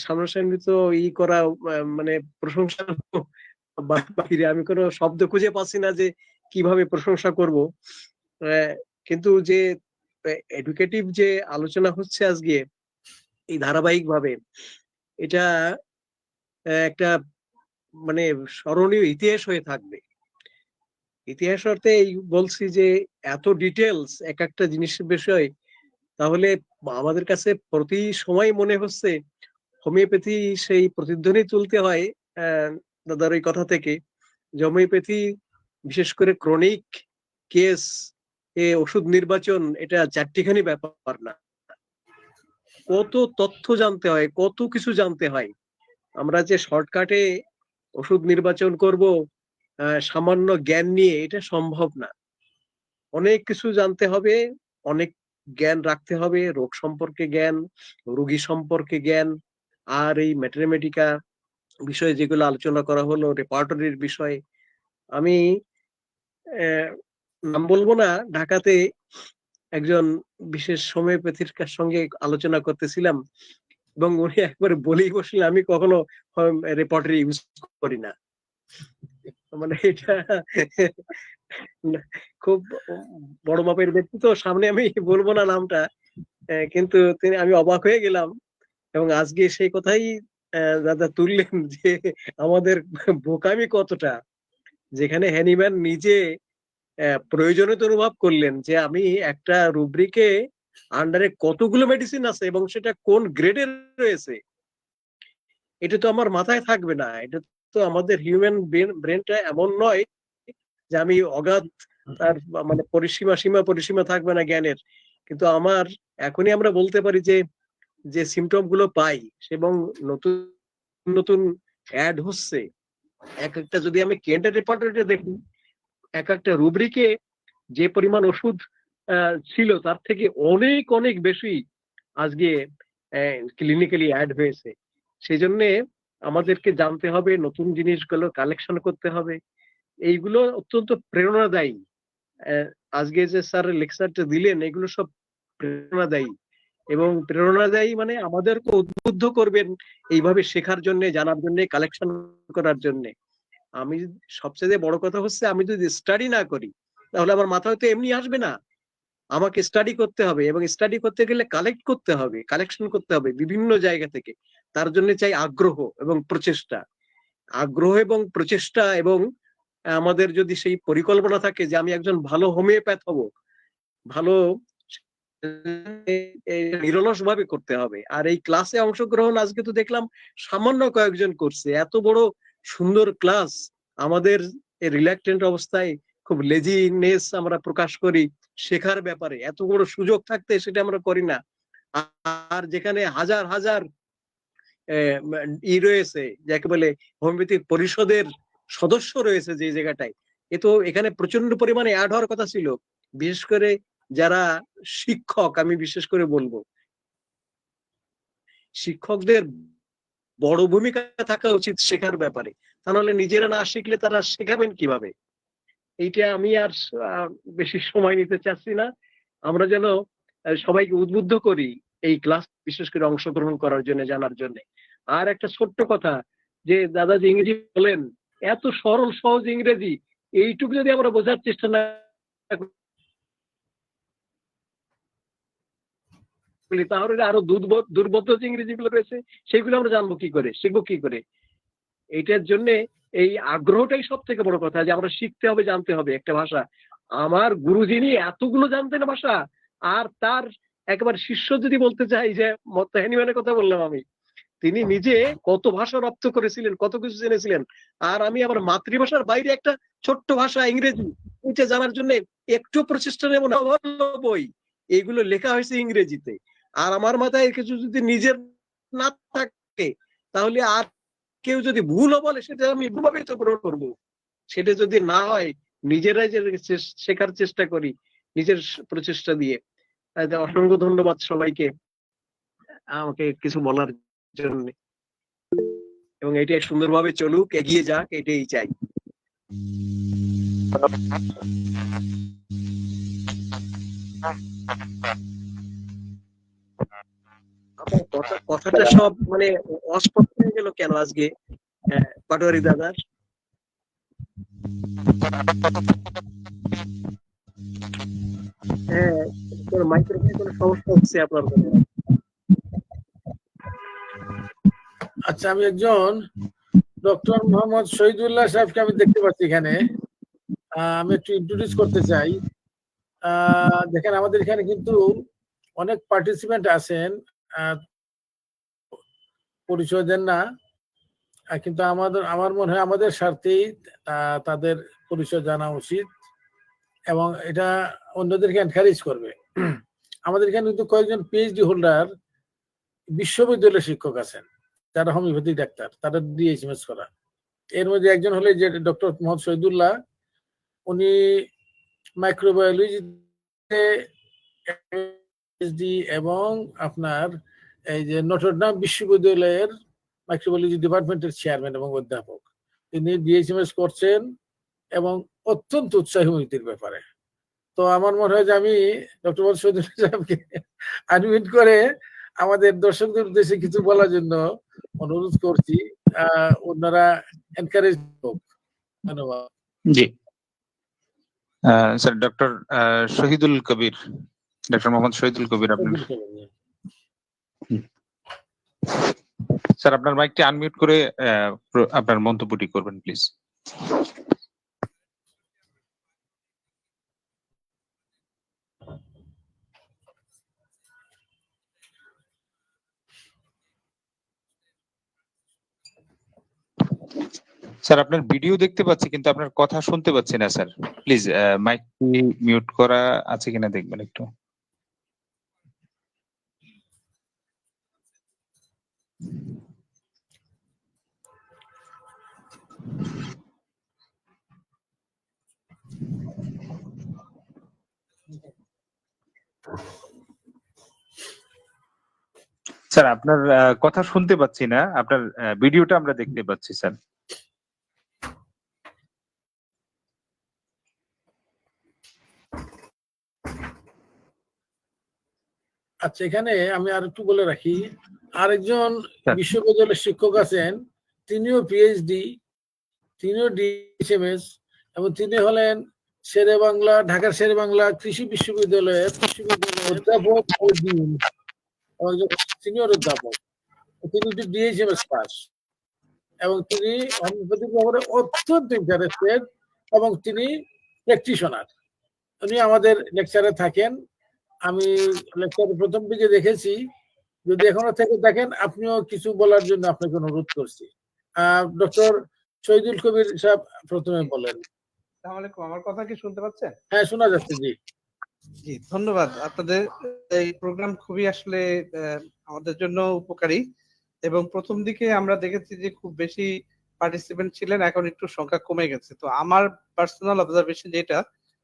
সামনাসামনি তো করা, মানে প্রশংসা বাহিরে আমি কোনো শব্দ খুঁজে পাচ্ছি না যে কিভাবে প্রশংসা করব। কিন্তু যে এডুকেটিভ যে আলোচনা হচ্ছে আজকে এই ধারাবাহিক ভাবে, এটা একটা মানে স্মরণীয় ইতিহাস হয়ে থাকবে। ইতিহাস অর্থে বলছি যে এত ডিটেলস এক একটা জিনিসের বিষয়, তাহলে আমাদের কাছে প্রতি সময় মনে হচ্ছে হোমিওপ্যাথি সেই প্রতিধ্বনি তুলতে হয় দাদার ওই কথা থেকে, যে হোমিওপ্যাথি বিশেষ করে ক্রনিক কেস এ ওষুধ নির্বাচন এটা চারটিখানি ব্যাপার না, কত তথ্য জানতে হয়, কত কিছু জানতে হয়। আমরা যে শর্টকাটে ওষুধ নির্বাচন করব সামান্য জ্ঞান নিয়ে, এটা সম্ভব না। অনেক কিছু জানতে হবে, অনেক জ্ঞান রাখতে হবে, রোগ সম্পর্কে জ্ঞান, রোগী সম্পর্কে জ্ঞান, আর এই ম্যাথমেটিকা বিষয়ে যেগুলো আলোচনা করা হলো, রেপার্টরির বিষয়ে। আমি নাম বলবো না, ঢাকাতে একজন বিশেষ হোমিওপ্যাথির সঙ্গে আলোচনা করতেছিলাম, এবং উনি একবারে বলেই বসলেন, আমি কখনো রেপার্টরি ইউজ করি না। মানে এটা খুব বড় মাপের ব্যক্তি, তো সামনে আমি বলবো না নামটা, কিন্তু আমি অবাক হয়ে গেলাম। এবং আজকে সেই কথাই দাদা তুললেন যে আমাদের বোকামি কতটা, যেখানে হ্যানিম্যান নিজে প্রয়োজনীয়তা অনুভব করলেন যে আমি একটা রুব্রিকে আন্ডারে কতগুলো মেডিসিন আছে এবং সেটা কোন গ্রেডের রয়েছে, এটা তো আমার মাথায় থাকবে না। এটা তো আমাদের হিউম্যান ব্রেনটা এমন নয় যে আমি অগাধ তার মানে পরিসীমা থাকবে না জ্ঞানের। কিন্তু আমার এখনই আমরা বলতে পারি যে যে সিমটম গুলো পাই এবং নতুন নতুন অ্যাড হচ্ছে, এক একটা যদি আমি কেন্টের রেপার্টরিতে দেখি, এক একটা রুব্রিকে যে পরিমাণ ওষুধ ছিল তার থেকে অনেক অনেক বেশি আজকে ক্লিনিক্যালি অ্যাড হয়েছে। সেই জন্য আমাদেরকে জানতে হবে, নতুন জিনিসগুলো কালেকশন করতে হবে। এইগুলো অত্যন্ত প্রেরণাদায়ী। আজকে যে স্যার লেকচারটা দিলেন, এগুলো সব প্রেরণাদায়ী, এবং প্রেরণাদায়ী মানে আমাদেরকে উদ্বুদ্ধ করবেন এইভাবে শেখার জন্য, জানার জন্য, কালেকশন করার জন্য। আমি সবচেয়ে বড় কথা হচ্ছে, আমি যদি স্টাডি না করি তাহলে আমার মাথায় তো এমনি আসবে না। আমাকে স্টাডি করতে হবে, এবং স্টাডি করতে গেলে কালেক্ট করতে হবে, কালেকশন করতে হবে বিভিন্ন জায়গা থেকে। তার জন্য চাই আগ্রহ এবং প্রচেষ্টা। আগ্রহ এবং প্রচেষ্টা, এবং আমাদের যদি সেই পরিকল্পনা থাকে যে আমি একজন ভালো হোমিওপ্যাথ হব, ভালো নিরলস ভাবে করতে হবে। আর এই ক্লাসে অংশগ্রহণ আজকে তো দেখলাম সামান্য কয়েকজন করছে। এত বড় সুন্দর ক্লাস, আমাদের রিল্যাক্টেন্ট অবস্থায় খুব লেজিনেস আমরা প্রকাশ করি শেখার ব্যাপারে, এত বড় সুযোগ থাকতে সেটা আমরা করি না। আর যেখানে হাজার হাজার রয়েছে, যাকে বলে হোমিওপ্যাথিক পরিষদের সদস্য রয়েছে যে জায়গাটায়, এ তো এখানে প্রচন্ড পরিমাণে অ্যাড হওয়ার কথা ছিল। বিশেষ করে যারা শিক্ষক, আমি বিশেষ করে বলবো শিক্ষকদের বড় ভূমিকা থাকা উচিত শেখার ব্যাপারে। তা নাহলে নিজেরা না শিখলে তারা শেখাবেন কিভাবে? এইটা আমি আর বেশি সময় নিতে চাচ্ছি না। আমরা যেন সবাইকে উদ্বুদ্ধ করি এই ক্লাস বিশেষ করে অংশগ্রহণ করার জন্য, জানার জন্য। আর একটা ছোট্ট কথা, যে দাদা যে ইংরেজি বলেন, এত সরল সহজ ইংরেজি, এইটুকু যদি আমরা বোঝার চেষ্টা না করি, তাহলে আরো দুর্বোধ্য যে ইংরেজি গুলো রয়েছে সেগুলো আমরা জানবো কি করে, শিখবো কি করে? এইটার জন্য এই আগ্রহটাই সব থেকে বড় কথা, যে আমরা শিখতে হবে, জানতে হবে একটা ভাষা। আমার গুরুজিনি এতগুলো জানতেন ভাষা, আর তার একেবারে শিষ্য যদি বলতে চাই যে হ্যানিম্যানের কথা বললাম আমি, তিনি নিজে কত ভাষা রপ্ত করেছিলেন, কত কিছু জেনেছিলেন। আর আমি আমার মাতৃভাষার বাইরে একটা ছোট্ট ভাষা ইংরেজি, এটা জানার জন্য একটু প্রচেষ্টা নেব না। বই এগুলো লেখা হয়েছে ইংরেজিতে, আর আমার মাথায় কিছু যদি নিজের না থাকে, তাহলে আর কেউ যদি ভুলও বলে সেটা আমি ভুলভাবে তো গ্রহণ করবো। সেটা যদি না হয়, নিজেরাই যে শেখার চেষ্টা করি নিজের প্রচেষ্টা দিয়ে। অসংখ্য ধন্যবাদ সবাইকে আমাকে কিছু বলার জন্য, এবং এটা সুন্দরভাবে চলুক, এগিয়ে যাক, এটাই চাই। আপনার কথাটা সব মানে অস্পষ্ট হয়ে গেল কেন আজকে পাটোয়ারি দাদার? হ্যাঁ, মাইক্রোফোনে কোনো সমস্যা হচ্ছে আপনার জন্য। আচ্ছা, আমি একজন ডক্টর মোহাম্মদ শহীদুল্লাহ সাহেবকে আমি দেখতে পাচ্ছি এখানে। আমি একটু ইন্ট্রোডিউস করতে চাই। দেখেন, আমাদের এখানে কিন্তু অনেক পার্টিসিপেন্ট আছেন, পরিচয় দেন না, কিন্তু আমার মনে হয় আমাদের স্বার্থেই তাদের পরিচয় জানা উচিত, এবং এটা অন্যদেরকে এনকারেজ করবে। আমাদের এখানে কিন্তু কয়েকজন পিএইচডি হোল্ডার বিশ্ববিদ্যালয়ের শিক্ষক আছেন, যারা হোমিওপ্যাথিক ডাক্তার, তারা ডিএইচএমএস করা। এর মধ্যে একজন হলে যে ডক্টর মোহাম্মদ শহীদুল্লাহ, উনি মাইক্রোবায়োলজিতে পিএইচডি, এবং আপনার এই যে নটরডাম বিশ্ববিদ্যালয়ের মাইক্রোবায়োলজি ডিপার্টমেন্টের চেয়ারম্যান এবং অধ্যাপক। তিনি ডিএইচএমএস করছেন এবং অত্যন্ত উৎসাহী হোমিওপ্যাথির ব্যাপারে। তো আমার মনে হয় যে আমি ডক্টর মোহাম্মদ শহীদুল সাহেবকে আনমিউট করে আমাদের দর্শকদের উদ্দেশ্যে কিছু বলার জন্য অনুরোধ করছি। ওনারা এনকারেজ হোক। ধন্যবাদ। জি স্যার, ডক্টর শহীদুল কবির, ডক্টর মোহাম্মদ শহীদুল কবির, আপনার স্যার আপনার মাইকটি আনমিউট করে আপনার মন্তব্যটি করবেন প্লিজ। স্যার আপনার ভিডিও দেখতে পাচ্ছি কিন্তু আপনার কথা শুনতে পাচ্ছি না স্যার। প্লিজ মাইকটি মিউট করা আছে কিনা দেখবেন একটু। স্যার আপনার কথা শুনতে পাচ্ছি না, আপনার ভিডিওটা আমরা দেখতে পাচ্ছি স্যার। আচ্ছা, এখানে আমি আর একটু বলে রাখি, আরেকজন স্যার। বিশ্ববিদ্যালয়ের শিক্ষক আছেন, তিনিও পিএইচডি, তিনিও ডিএসএমএস, এবং তিনি হলেন শেরে বাংলা, ঢাকার শেরে বাংলা কৃষি বিশ্ববিদ্যালয়ের অধ্যাপক ও ডিন, সিনিয়র অধ্যাপক। তিনি ডিএসএমএস পাস এবং তিনি হোমিওপ্যাথিক ব্যাপারে অত্যন্ত ইন্টারেস্টেড এবং তিনি প্র্যাকটিশনার। উনি আমাদের লেকচারে থাকেন। আমি লেকচারের প্রথম দিকে দেখেছি, যদি এখনো থেকে দেখেন আপনিও কিছু বলার জন্য আপনাকে অনুরোধ করছি। ডক্টর শহীদুল কবির সাহেব প্রথমে বলেন। আসসালামু আলাইকুম, আমার কথা কি শুনতে পাচ্ছেন? হ্যাঁ, শোনা যাচ্ছে। জি জি, ধন্যবাদ। আপনাদের এই প্রোগ্রাম খুবই আসলে আমাদের জন্য উপকারী, এবং প্রথম দিকে আমরা দেখেছি যে খুব বেশি পার্টিসিপেন্ট ছিলেন, এখন একটু সংখ্যা কমে গেছে। তো আমার পার্সোনাল অবজারভেশন যেটা,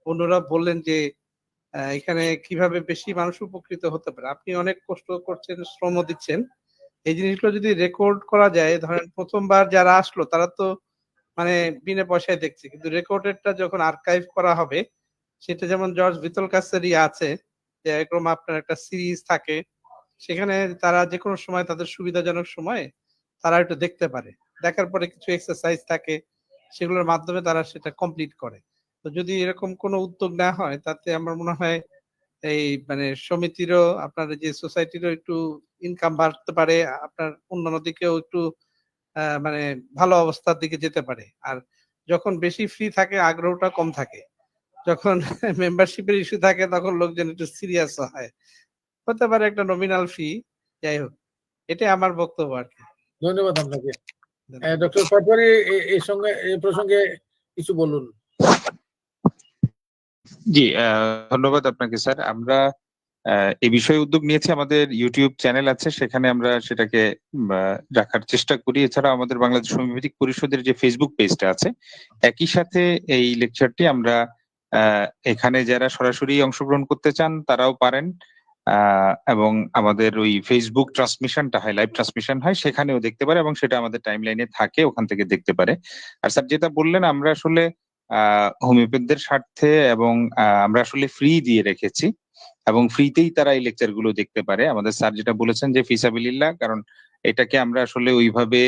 অন্যরা বললেন যে এখানে কিভাবে বেশি মানুষ উপকৃত হতে পারে। আপনি অনেক কষ্ট করছেন, শ্রম দিচ্ছেন, এই জিনিসগুলো যদি রেকর্ড করা যায়, ধরেন প্রথমবার যারা আসলো তারা তো মানে বিনা পয়সায় দেখছে, কিন্তু রেকর্ডেডটা যখন আর্কাইভ করা হবে, সেটা যেমন জর্জ ভিতল কাছের আছে যে এরকম আপনার একটা সিরিজ থাকে, সেখানে তারা যে কোনো সময় তাদের সুবিধাজনক সময়ে তারা একটু দেখতে পারে, দেখার পরে কিছু এক্সারসাইজ থাকে, সেগুলোর মাধ্যমে তারা সেটা কমপ্লিট করে। তো যদি এরকম কোনো উদ্যোগ না হয়, তাতে আমার মনে হয় এই মানে সমিতিরও, আপনার যে সোসাইটিরও একটু ইনকাম বাড়তে পারে, আপনার অন্যান্য দিকেও একটু মানে ভালো অবস্থার দিকে যেতে পারে। আর যখন বেশি ফ্রি থাকে আগ্রহটা কম থাকে, যখন মেম্বারশিপের ইস্যু থাকে তখন লোকজন একটু সিরিয়াস হয়, হতে পারে একটা নমিনাল ফি। যাই হোক, এটাই আমার বক্তব্য আর কি। ধন্যবাদ আপনাকে। ডক্টর পাটোয়ারি এই প্রসঙ্গে কিছু বলুন। জি ধন্যবাদ আপনাকে স্যার। আমরা এই বিষয়ে উদ্যোগ নিয়েছি, আমাদের ইউটিউব চ্যানেল আছে, সেখানে আমরা সেটাকে রাখার চেষ্টা করি। এছাড়া আমাদের বাংলাদেশ হোমিওপ্যাথিক পরিষদের যে ফেসবুক পেজটা আছে, একই সাথে এই লেকচারটি আমরা এখানে যারা সরাসরি অংশগ্রহণ করতে চান তারাও পারেন, এবং আমাদের ওই ফেসবুক ট্রান্সমিশনটা হয়, লাইভ ট্রান্সমিশন হয়, সেখানেও দেখতে পারে এবং সেটা আমাদের টাইম লাইনে থাকে, ওখান থেকে দেখতে পারে। আর স্যার যেটা বললেন, আমরা আসলে হোমিওপ্যাথদের স্বার্থে এবং আমরা আসলে ফ্রি দিয়ে রেখেছি এবং ফ্রিতেই তারা এই লেকচার গুলো দেখতে পারে। আমাদের স্যার যেটা বলেছেন যে ফিসাবিলিল্লাহ, কারণ এটাকে আমরা আসলে ওইভাবে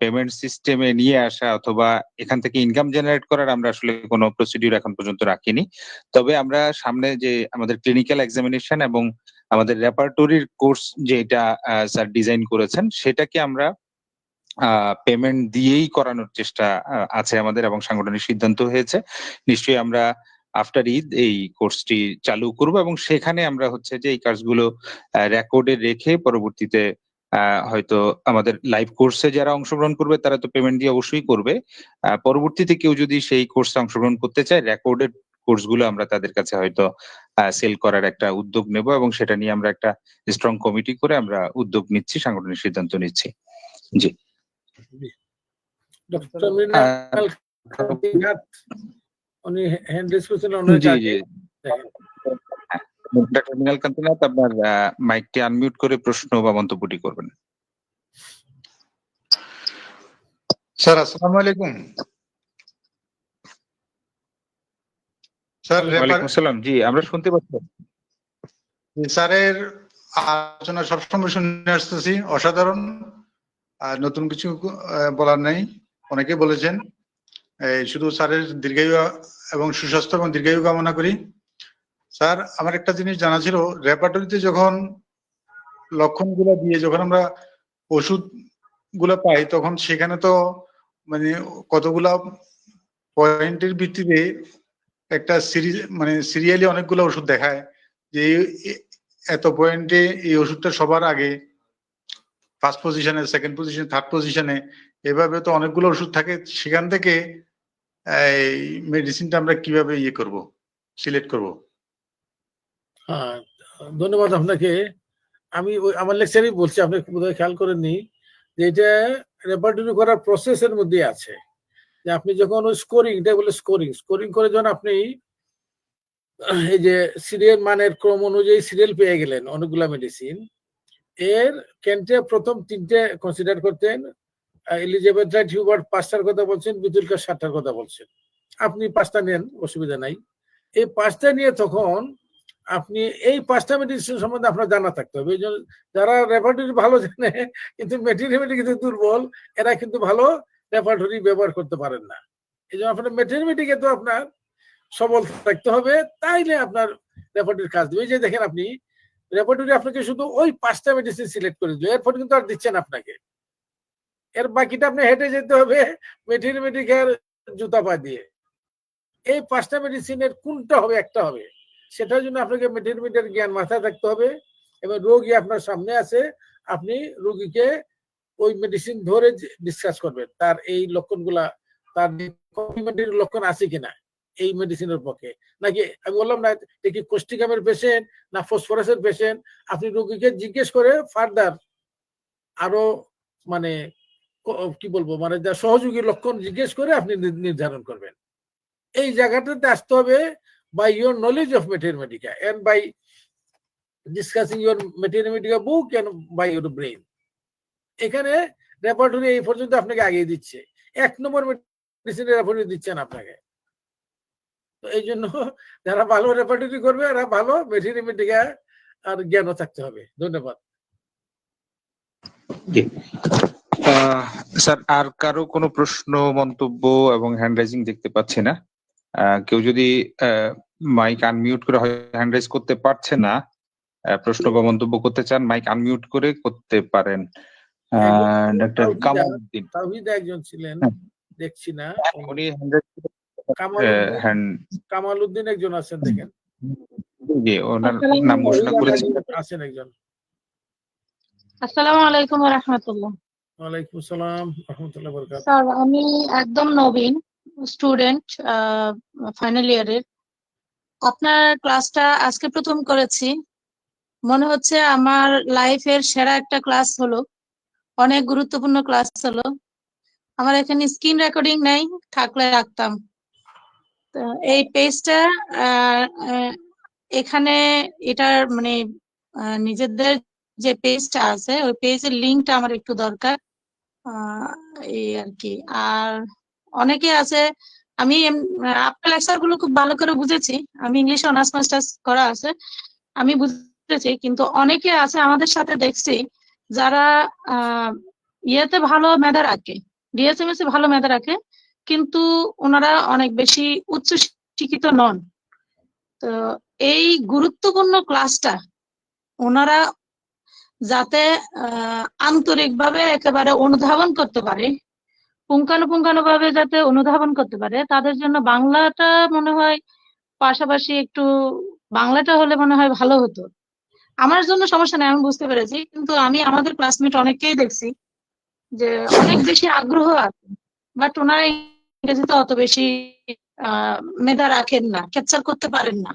পেমেন্ট সিস্টেমে নিয়ে আসা অথবা এখান থেকে ইনকাম জেনারেট করার আমরা আসলে কোনো প্রসিডিউর এখন পর্যন্ত রাখিনি। তবে আমরা সামনে যে আমাদের ক্লিনিক্যাল এক্সামিনেশন এবং আমাদের রেপার্টরির কোর্স যেটা স্যার ডিজাইন করেছেন, সেটাকে আমরা পেমেন্ট দিয়েই করানোর চেষ্টা আছে আমাদের, এবং সাংগঠনিক সিদ্ধান্ত হয়েছে নিশ্চয়ই আমরা আফটার ঈদ এই কোর্সটি চালু করব এবং সেখানে আমরা হচ্ছে যে এই কাজগুলো রেকর্ডে রেখে পরবর্তীতে হয়তো আমাদের লাইভ কোর্সে যারা অংশগ্রহণ করবে তারা তো পেমেন্ট দিয়ে অবশ্যই করবে, পরবর্তীতে কেউ যদি সেই কোর্সে অংশগ্রহণ করতে চায়, রেকর্ডেড কোর্সগুলো আমরা তাদের কাছে হয়তো সেল করার একটা উদ্যোগ নেব এবং সেটা নিয়ে আমরা একটা স্ট্রং কমিটি করে আমরা উদ্যোগ নিচ্ছি, সাংগঠনিক সিদ্ধান্ত নিচ্ছি। জি ডক্টর মৃণাল উনি হ্যান্ড রেজ করেছেন অনেক আগে। ডক্টর মৃণাল কান্তিনাথ, আপনার মাইকটি আনমিউট করে প্রশ্ন বা মন্তব্যটি করবেন। স্যার আসসালামু আলাইকুম। স্যার ওয়ালাইকুম আসসালাম। জি, আমরা শুনতে পাচ্ছি। স্যারের আলোচনা সবসময় শুনে আসতেছি, অসাধারণ। আর নতুন কিছু বলার নেই, অনেকেই বলেছেন। শুধু স্যারের দীর্ঘায়ু এবং সুস্বাস্থ্য এবং দীর্ঘায়ু কামনা করি। স্যার, আমার একটা জিনিস জানা ছিল, রেপার্টরিতে যখন লক্ষণগুলো দিয়ে যখন আমরা ওষুধ গুলা পাই, তখন সেখানে তো মানে কতগুলা পয়েন্টের ভিত্তিতে একটা সিরিজ মানে সিরিয়ালি অনেকগুলো ওষুধ দেখায় যে এত পয়েন্টে এই ওষুধটা সবার আগে, ফার্স্ট পজিশনে, সেকেন্ড পজিশনে, থার্ড পজিশনে, এভাবে তো অনেকগুলো ওষুধ থাকে। সেখান থেকে এই মেডিসিনটা আমরা কিভাবে করব, সিলেক্ট করব? হ্যাঁ, ধন্যবাদ আপনাকে। আমি আমার লেকচারেই বলছি, আপনি বোধহয় খেয়াল করেননি যে এটা রেপার্টরি করার প্রসেসের মধ্যে আছে। যে আপনি যখন ওই স্কোরিং, এটা বলে স্কোরিং করে যখন আপনি এই যে সিরিয়াল মানের ক্রম অনুযায়ী সিরিয়াল পেয়ে গেলেন অনেকগুলা মেডিসিন, এর কেন্টে প্রথম 3টে কনসিডার করতেন। এলিজাবেথ রাইট হিউবার্ট 5টার কথা বলছেন, বিতুলকা 7টার কথা বলছেন। আপনি 5টা নেন, অসুবিধা নাই। এই 5টা নিয়ে তখন আপনি এই 5টা মেডিসিন সম্বন্ধে আপনার জানা থাকতে হবে। এই জন্য যারা রেপার্টরি ভালো জানে কিন্তু মেটেরিয়ামেটি কিন্তু দুর্বল, এরা কিন্তু ভালো রেপার্টরি ব্যবহার করতে পারেন না। এই জন্য আপনার মেটেরিয়ামেটিকে তো আপনার সবল থাকতে হবে, তাইলে আপনার রেপার্টরির কাজ দেবে। এই যে দেখেন, আপনি রেপার্টরি আপনাকে শুধু ওই 5টা মেডিসিন সিলেক্ট করে দিল, এরপর কিন্তু আর দিচ্ছেন আপনাকে। এর বাকিটা আপনি হেঁটে যেতে হবে মেটেরিয়ামেটিকের জুতা পা দিয়ে। এই 5টা মেডিসিনের কোনটা হবে, একটা হবে, সেটার জন্য আপনাকে মেটেরিয়ামেটের জ্ঞান মাথায় থাকতে হবে। এবং রোগী আপনার সামনে আছে, আপনি রোগীকে ওই মেডিসিন ধরে ডিসকাস করবেন তার এই লক্ষণগুলা, তার কমপ্লিমেন্টারি লক্ষণ আছে কিনা এই মেডিসিনের পক্ষে, নাকি আমি বললাম না দেখি কোষ্টিকামের পেশেন্ট না ফসফরাসের পেশেন্ট, আপনি রোগীকে জিজ্ঞেস করে ফার্দার আরো মানে কি বলবো, মানে যা সহযোগী লক্ষণ জিজ্ঞেস করে আপনি নির্ধারণ করবেন। এই জায়গাটাতে আসতে হবে by your knowledge of mathematica and by discussing your mathematica book and by your brain. এখানে রেপার্টরি এই পর্যন্ত আপনাকে আগিয়ে দিচ্ছে, 1 নম্বর মেডিসিনের রেপার্টরি দিচ্ছেন আপনাকে। তো এই জন্য যারা ভালো রেপার্টরি করবে এরা ভালো মেথেমেটিকা আর জ্ঞানও থাকতে হবে। ধন্যবাদ। জি, স্যার, আর কারো কোনো প্রশ্ন, মন্তব্য এবং হ্যান্ড রাইজিং দেখতে পাচ্ছি না। কেউ যদি মাইক আনমিউট করে হ্যান্ড রাইজ করতে পারছে না, প্রশ্ন বা মন্তব্য করতে চান, মাইক আনমিউট করে করতে পারেন। ডক্টর কামালউদ্দিন, তাওহিদ একজন ছিলেন, দেখছি না। উনি হ্যান্ড রাইজ কামালউদ্দিন একজন আছেন, দেখেন। জি, ওনার নাম ঘোষণা করেছেন। আছেন একজন। আসসালামু আলাইকুম ওয়া রাহমাতুল্লাহ। ওয়ালাইকুম আসসালাম ওয়া রাহমাতুল্লাহি ওয়া বারাকাতুহু। স্যার, আমি একদম নবীন স্টুডেন্ট, ফাইনাল ইয়ারের। আপনার ক্লাসটা আজকে প্রথম করেছি, মনে হচ্ছে আমার লাইফের সেরা একটা ক্লাস হলো, অনেক গুরুত্বপূর্ণ ক্লাস হলো। আমার এখানে স্ক্রিন রেকর্ডিং নাই, থাকলে রাখতাম। তো এই পেজটা এখানে এটার মানে নিজেদের যে পেজটা আছে ওই পেজের লিঙ্কটা আমার একটু দরকার, এই আর কি। আর অনেকে আছে, আমি আপনার লেকচার গুলো খুব ভালো করে বুঝেছি, আমি ইংলিশে অনার্স মাস্টার্স করা আছে, আমি বুঝতেছি। কিন্তু অনেকে আছে আমাদের সাথে দেখছি যারা ইয়েতে ভালো মেধা রাখে, ডিএসএমএস এ ভালো মেধা রাখে, কিন্তু ওনারা অনেক বেশি উচ্চ শিক্ষিত নন। তো এই গুরুত্বপূর্ণ ক্লাসটা ওনারা যাতে আন্তরিকভাবে একেবারে অনুধাবন করতে পারে, পুঙ্খানুপুঙ্খানুভাবে যাতে অনুধাবন করতে পারে, তাদের জন্য বাংলাটা মনে হয় পাশাপাশি একটু বাংলাটা হলে মনে হয় ভালো হতো। আমার জন্য সমস্যা নেই, আমি বুঝতে পেরেছি, কিন্তু আমি আমাদের ক্লাসমেট অনেককেই দেখছি যে অনেক বেশি আগ্রহ আছে, বাট ওনারা ইংরেজিতে অত বেশি মেধা রাখেন না, ক্যাপচার করতে পারেন না।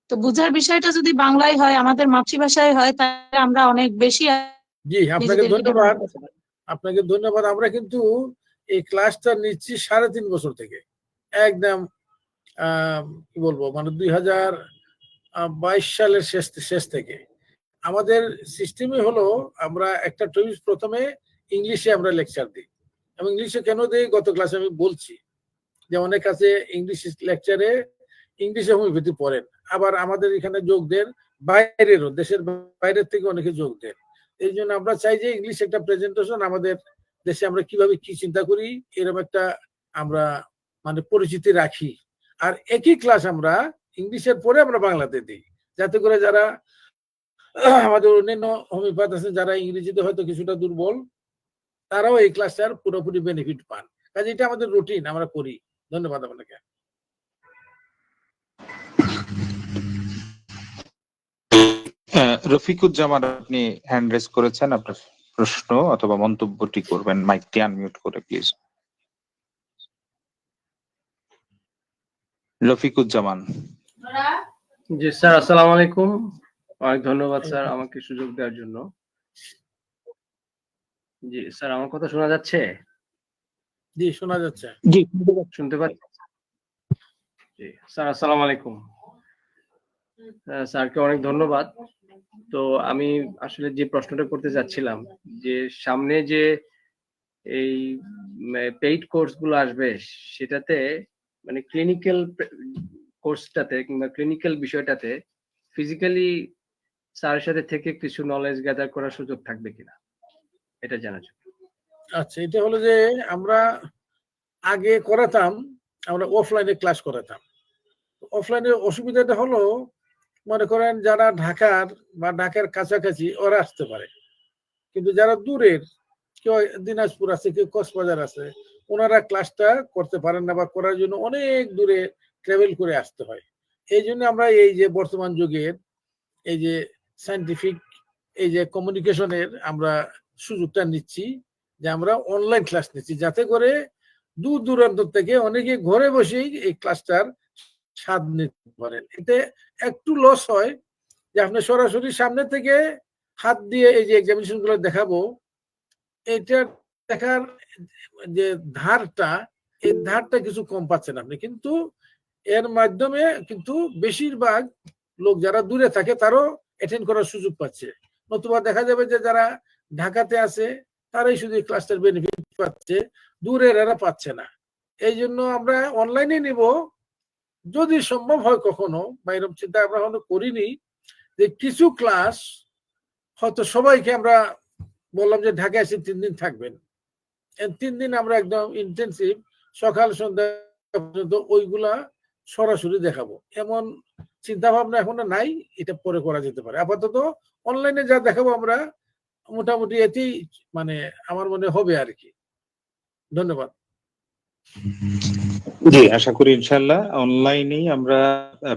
তো বুঝার বিষয়টা যদি বাংলায় হয়, আমাদের মাতৃভাষায় হয়, তাহলে আমরা অনেক বেশি। জি, আপনাকে ধন্যবাদ। আপনাকে ধন্যবাদ। আমরা কিন্তু এই ক্লাসটা নিচ্ছি 3.5 বছর থেকে, একদম কি বলবো, মানে 2022 সালের শেষ থেকে। আমাদের সিস্টেমই হলো আমরা একটা টপিক প্রথমে ইংলিশে আমরা লেকচার দিই, এবং ইংলিশে কেন দিই গত ক্লাসে আমি বলছি যে অনেক আছে ইংলিশ লেকচারে ইংলিশে হোমিওপ্যাথি পড়েন, আবার আমাদের এখানে যোগ দেন বাইরেরও, দেশের বাইরের থেকে অনেকে যোগ দেন। এই জন্য আমরা চাই যে ইংলিশ একটা প্রেজেন্টেশন আমাদের দেশে আমরা কিভাবে কি চিন্তা করি এরকম একটা আমরা মানে পরিচিতি রাখি। আর একই ক্লাস আমরা ইংলিশের পরে আমরা বাংলাতে দিই, যাতে করে যারা আমাদের অন্যান্য হোমিওপ্যাথ আছেন যারা ইংরেজিতে হয়তো কিছুটা দুর্বল, তারাও এই ক্লাসটার পুরোপুরি বেনিফিট পান। কাজে এটা আমাদের রুটিন, আমরা করি। ধন্যবাদ আপনাকে। রফিকুজ্জামান, আপনি হ্যান্ড রেজ করেছেন, আপনার প্রশ্ন অথবা মন্তব্যটি করবেন, মাইকটি আনমিউট করে প্লিজ। রফিকুজ্জামান। জি স্যার, আসসালামু আলাইকুম। অনেক ধন্যবাদ স্যার আমাকে সুযোগ দেওয়ার জন্য। জি স্যার, আমার কথা শোনা যাচ্ছে? জি শোনা যাচ্ছে। জি শুনতে পাচ্ছি। জি স্যার, আসসালামু আলাইকুম। স্যারকে অনেক ধন্যবাদ। তো আমি আসলে যে প্রশ্নটা করতে চাচ্ছিলাম, যে সামনে যে এই পেইড কোর্স গুলো আসবে সেটাতে মানে ক্লিনিক্যাল কোর্সটাতে কিংবা ক্লিনিক্যাল বিষয়টাতে ফিজিক্যালি স্যারের সাথে থেকে কিছু নলেজ গ্যাদার করার সুযোগ থাকবে কিনা, এটা জানার জন্য। আচ্ছা, এটা হলো যে আমরা আগে করাতাম, আমরা অফলাইনে ক্লাস করাতাম। অফলাইনের অসুবিধাটা হলো, মনে করেন যারা ঢাকার বা ঢাকার কাছাকাছি ওরা আসতে পারে, কিন্তু যারা দূরের, কেউ দিনাজপুর আছে, কেউ কক্সবাজার আছে, ওনারা ক্লাসটা করতে পারেন না বা করার জন্য অনেক দূরে ট্রাভেল করে আসতে হয়। এই জন্য আমরা এই যে বর্তমান যুগের এই যে সায়েন্টিফিক এই যে কমিউনিকেশনের আমরা সুযোগটা নিচ্ছি, যে আমরা অনলাইন ক্লাস নিচ্ছি, যাতে করে দূর দূরান্ত থেকে অনেকে ঘরে বসেই এই ক্লাসটার স্বাদ নিতে পারেন। এতে একটু লস হয় যে আপনি সরাসরি সামনে থেকে হাত দিয়ে এই যে এক্সামিনেশন গুলো দেখাবো, এটা দেখার যে ধারটা, এই ধারটা কিছু কম পাচ্ছেন আপনি, কিন্তু এর মাধ্যমে কিন্তু বেশিরভাগ লোক যারা দূরে থাকে তারও অ্যাটেন্ড করার সুযোগ পাচ্ছে। নতুবা দেখা যাবে যে যারা ঢাকাতে আছে তারাই শুধু এই ক্লাসটার বেনিফিট পাচ্ছে, দূরের এরা পাচ্ছে না। এই জন্য আমরা অনলাইনে নিব, যদি সম্ভব হয় কখনো, বা এরকম চিন্তা আমরা কখনো করিনি, যে কিছু ক্লাস হয়তো সবাইকে আমরা বললাম যে ঢাকায় এসে 3 দিন থাকবেন, 3 দিন আমরা একদম ইন্টেন্সিভ সকাল সন্ধ্যা পর্যন্ত ওইগুলা সরাসরি দেখাবো, এমন চিন্তা ভাবনা এখনো নাই। এটা পরে করা যেতে পারে। আপাতত অনলাইনে যা দেখাবো আমরা মোটামুটি এতেই মানে আমার মনে হবে আর কি। ধন্যবাদ। জি, আশা করি ইনশাআল্লাহ অনলাইনেই আমরা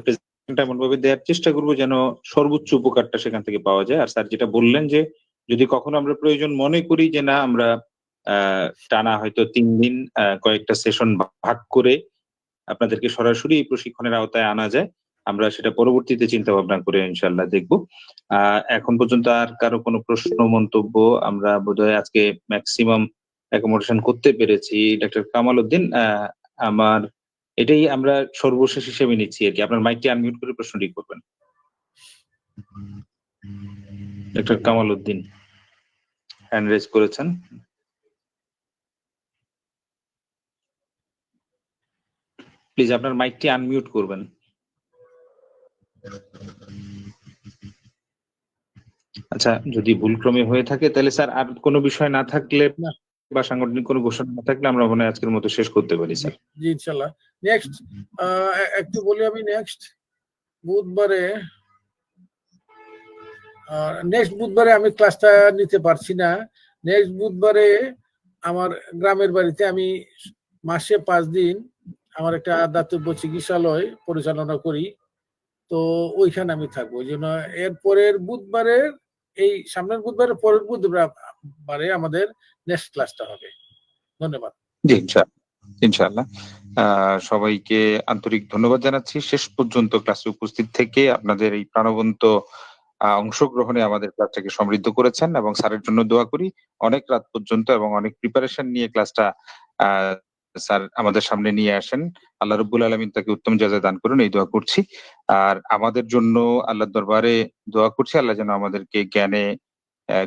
প্রেজেন্টেশনটা এমন ভাবে দেওয়ার চেষ্টা করব যেন সর্বোচ্চ উপকারটা সেখান থেকে পাওয়া যায়। আর স্যার যেটা বললেন যে যদি কখনো আমরা প্রয়োজন মনে করি যে না আমরা টানা হয়তো 3 দিন কয়েকটা সেশন ভাগ করে আপনাদেরকে সরাসরি এই প্রশিক্ষণের আওতায় আনা যায়, আমরা সেটা পরবর্তীতে চিন্তা ভাবনা করে ইনশাআল্লাহ দেখব। এখন পর্যন্ত আর কারো কোনো প্রশ্ন মন্তব্য আমরা বোধহয় আজকে ম্যাক্সিমাম অ্যাকোমোডেশন করতে পেরেছি। ডক্টর কামাল উদ্দিন, আমার এটাই আমরা সর্বশেষ হিসেবে নিচ্ছি আর কি। আপনার মাইকটি আনমিউট করে প্রশ্নটি করবেন। Doctor Kamal Uddin hand raise করেছেন। প্লিজ আপনার মাইকটি আনমিউট করবেন। আচ্ছা, যদি ভুলক্রমে হয়ে থাকে তাহলে স্যার আর কোনো বিষয় না থাকলে বা সাংগঠনিক কোনো ঘোষণা না থাকলে আমরা মনে হয় আজকের মতো শেষ করতে পারি স্যার। জি ইনশাআল্লাহ। নেক্সট একটু বলি আমি, নেক্সট বুধবারে আমি ক্লাসটা নিতে পারছি না। নেক্সট বুধবারে আমার গ্রামের বাড়িতে আমি মাসে 5 দিন আমার একটা দাতব্য চিকিৎসালয় পরিচালনা করি, তো ওইখানে আমি থাকবো। ওই জন্য এর পরের বুধবারের, এই সামনের বুধবারের পরের বুধবারে আমাদের নেক্সট ক্লাসটা হবে। ধন্যবাদ। জি ইনশাআল্লাহ। সবাইকে আন্তরিক ধন্যবাদ জানাচ্ছি শেষ পর্যন্ত ক্লাসে উপস্থিত থেকে আপনাদের এই প্রাণবন্ত অংশগ্রহণে আমাদের ক্লাসটাকে সমৃদ্ধ করেছেন, এবং স্যারের জন্য দোয়া করি অনেক রাত পর্যন্ত এবং অনেক প্রিপারেশন নিয়ে ক্লাসটা স্যার আমাদের সামনে নিয়ে আসেন। আল্লাহ রাব্বুল আলামিন তাকে উত্তম জাযা দান করুন, এই দোয়া করছি। আর আমাদের জন্য আল্লাহর দরবারে দোয়া করছি আল্লাহ যেন আমাদেরকে জ্ঞানে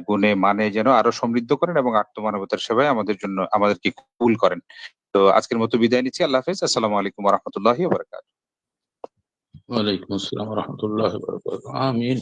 গুণে মানে যেন আরো সমৃদ্ধ করেন এবং আত্মমানবতার সেবায় আমাদেরকে কবুল করেন। তো আজকের মতো বিদায় নিচ্ছি। আল্লাহ হাফেজ। আসসালামু আলাইকুম ওয়া রাহমাতুল্লাহি ওয়া বারাকাতুহু। ওয়ালাইকুম আসসালাম রহমতুল্লাহ। আমিন।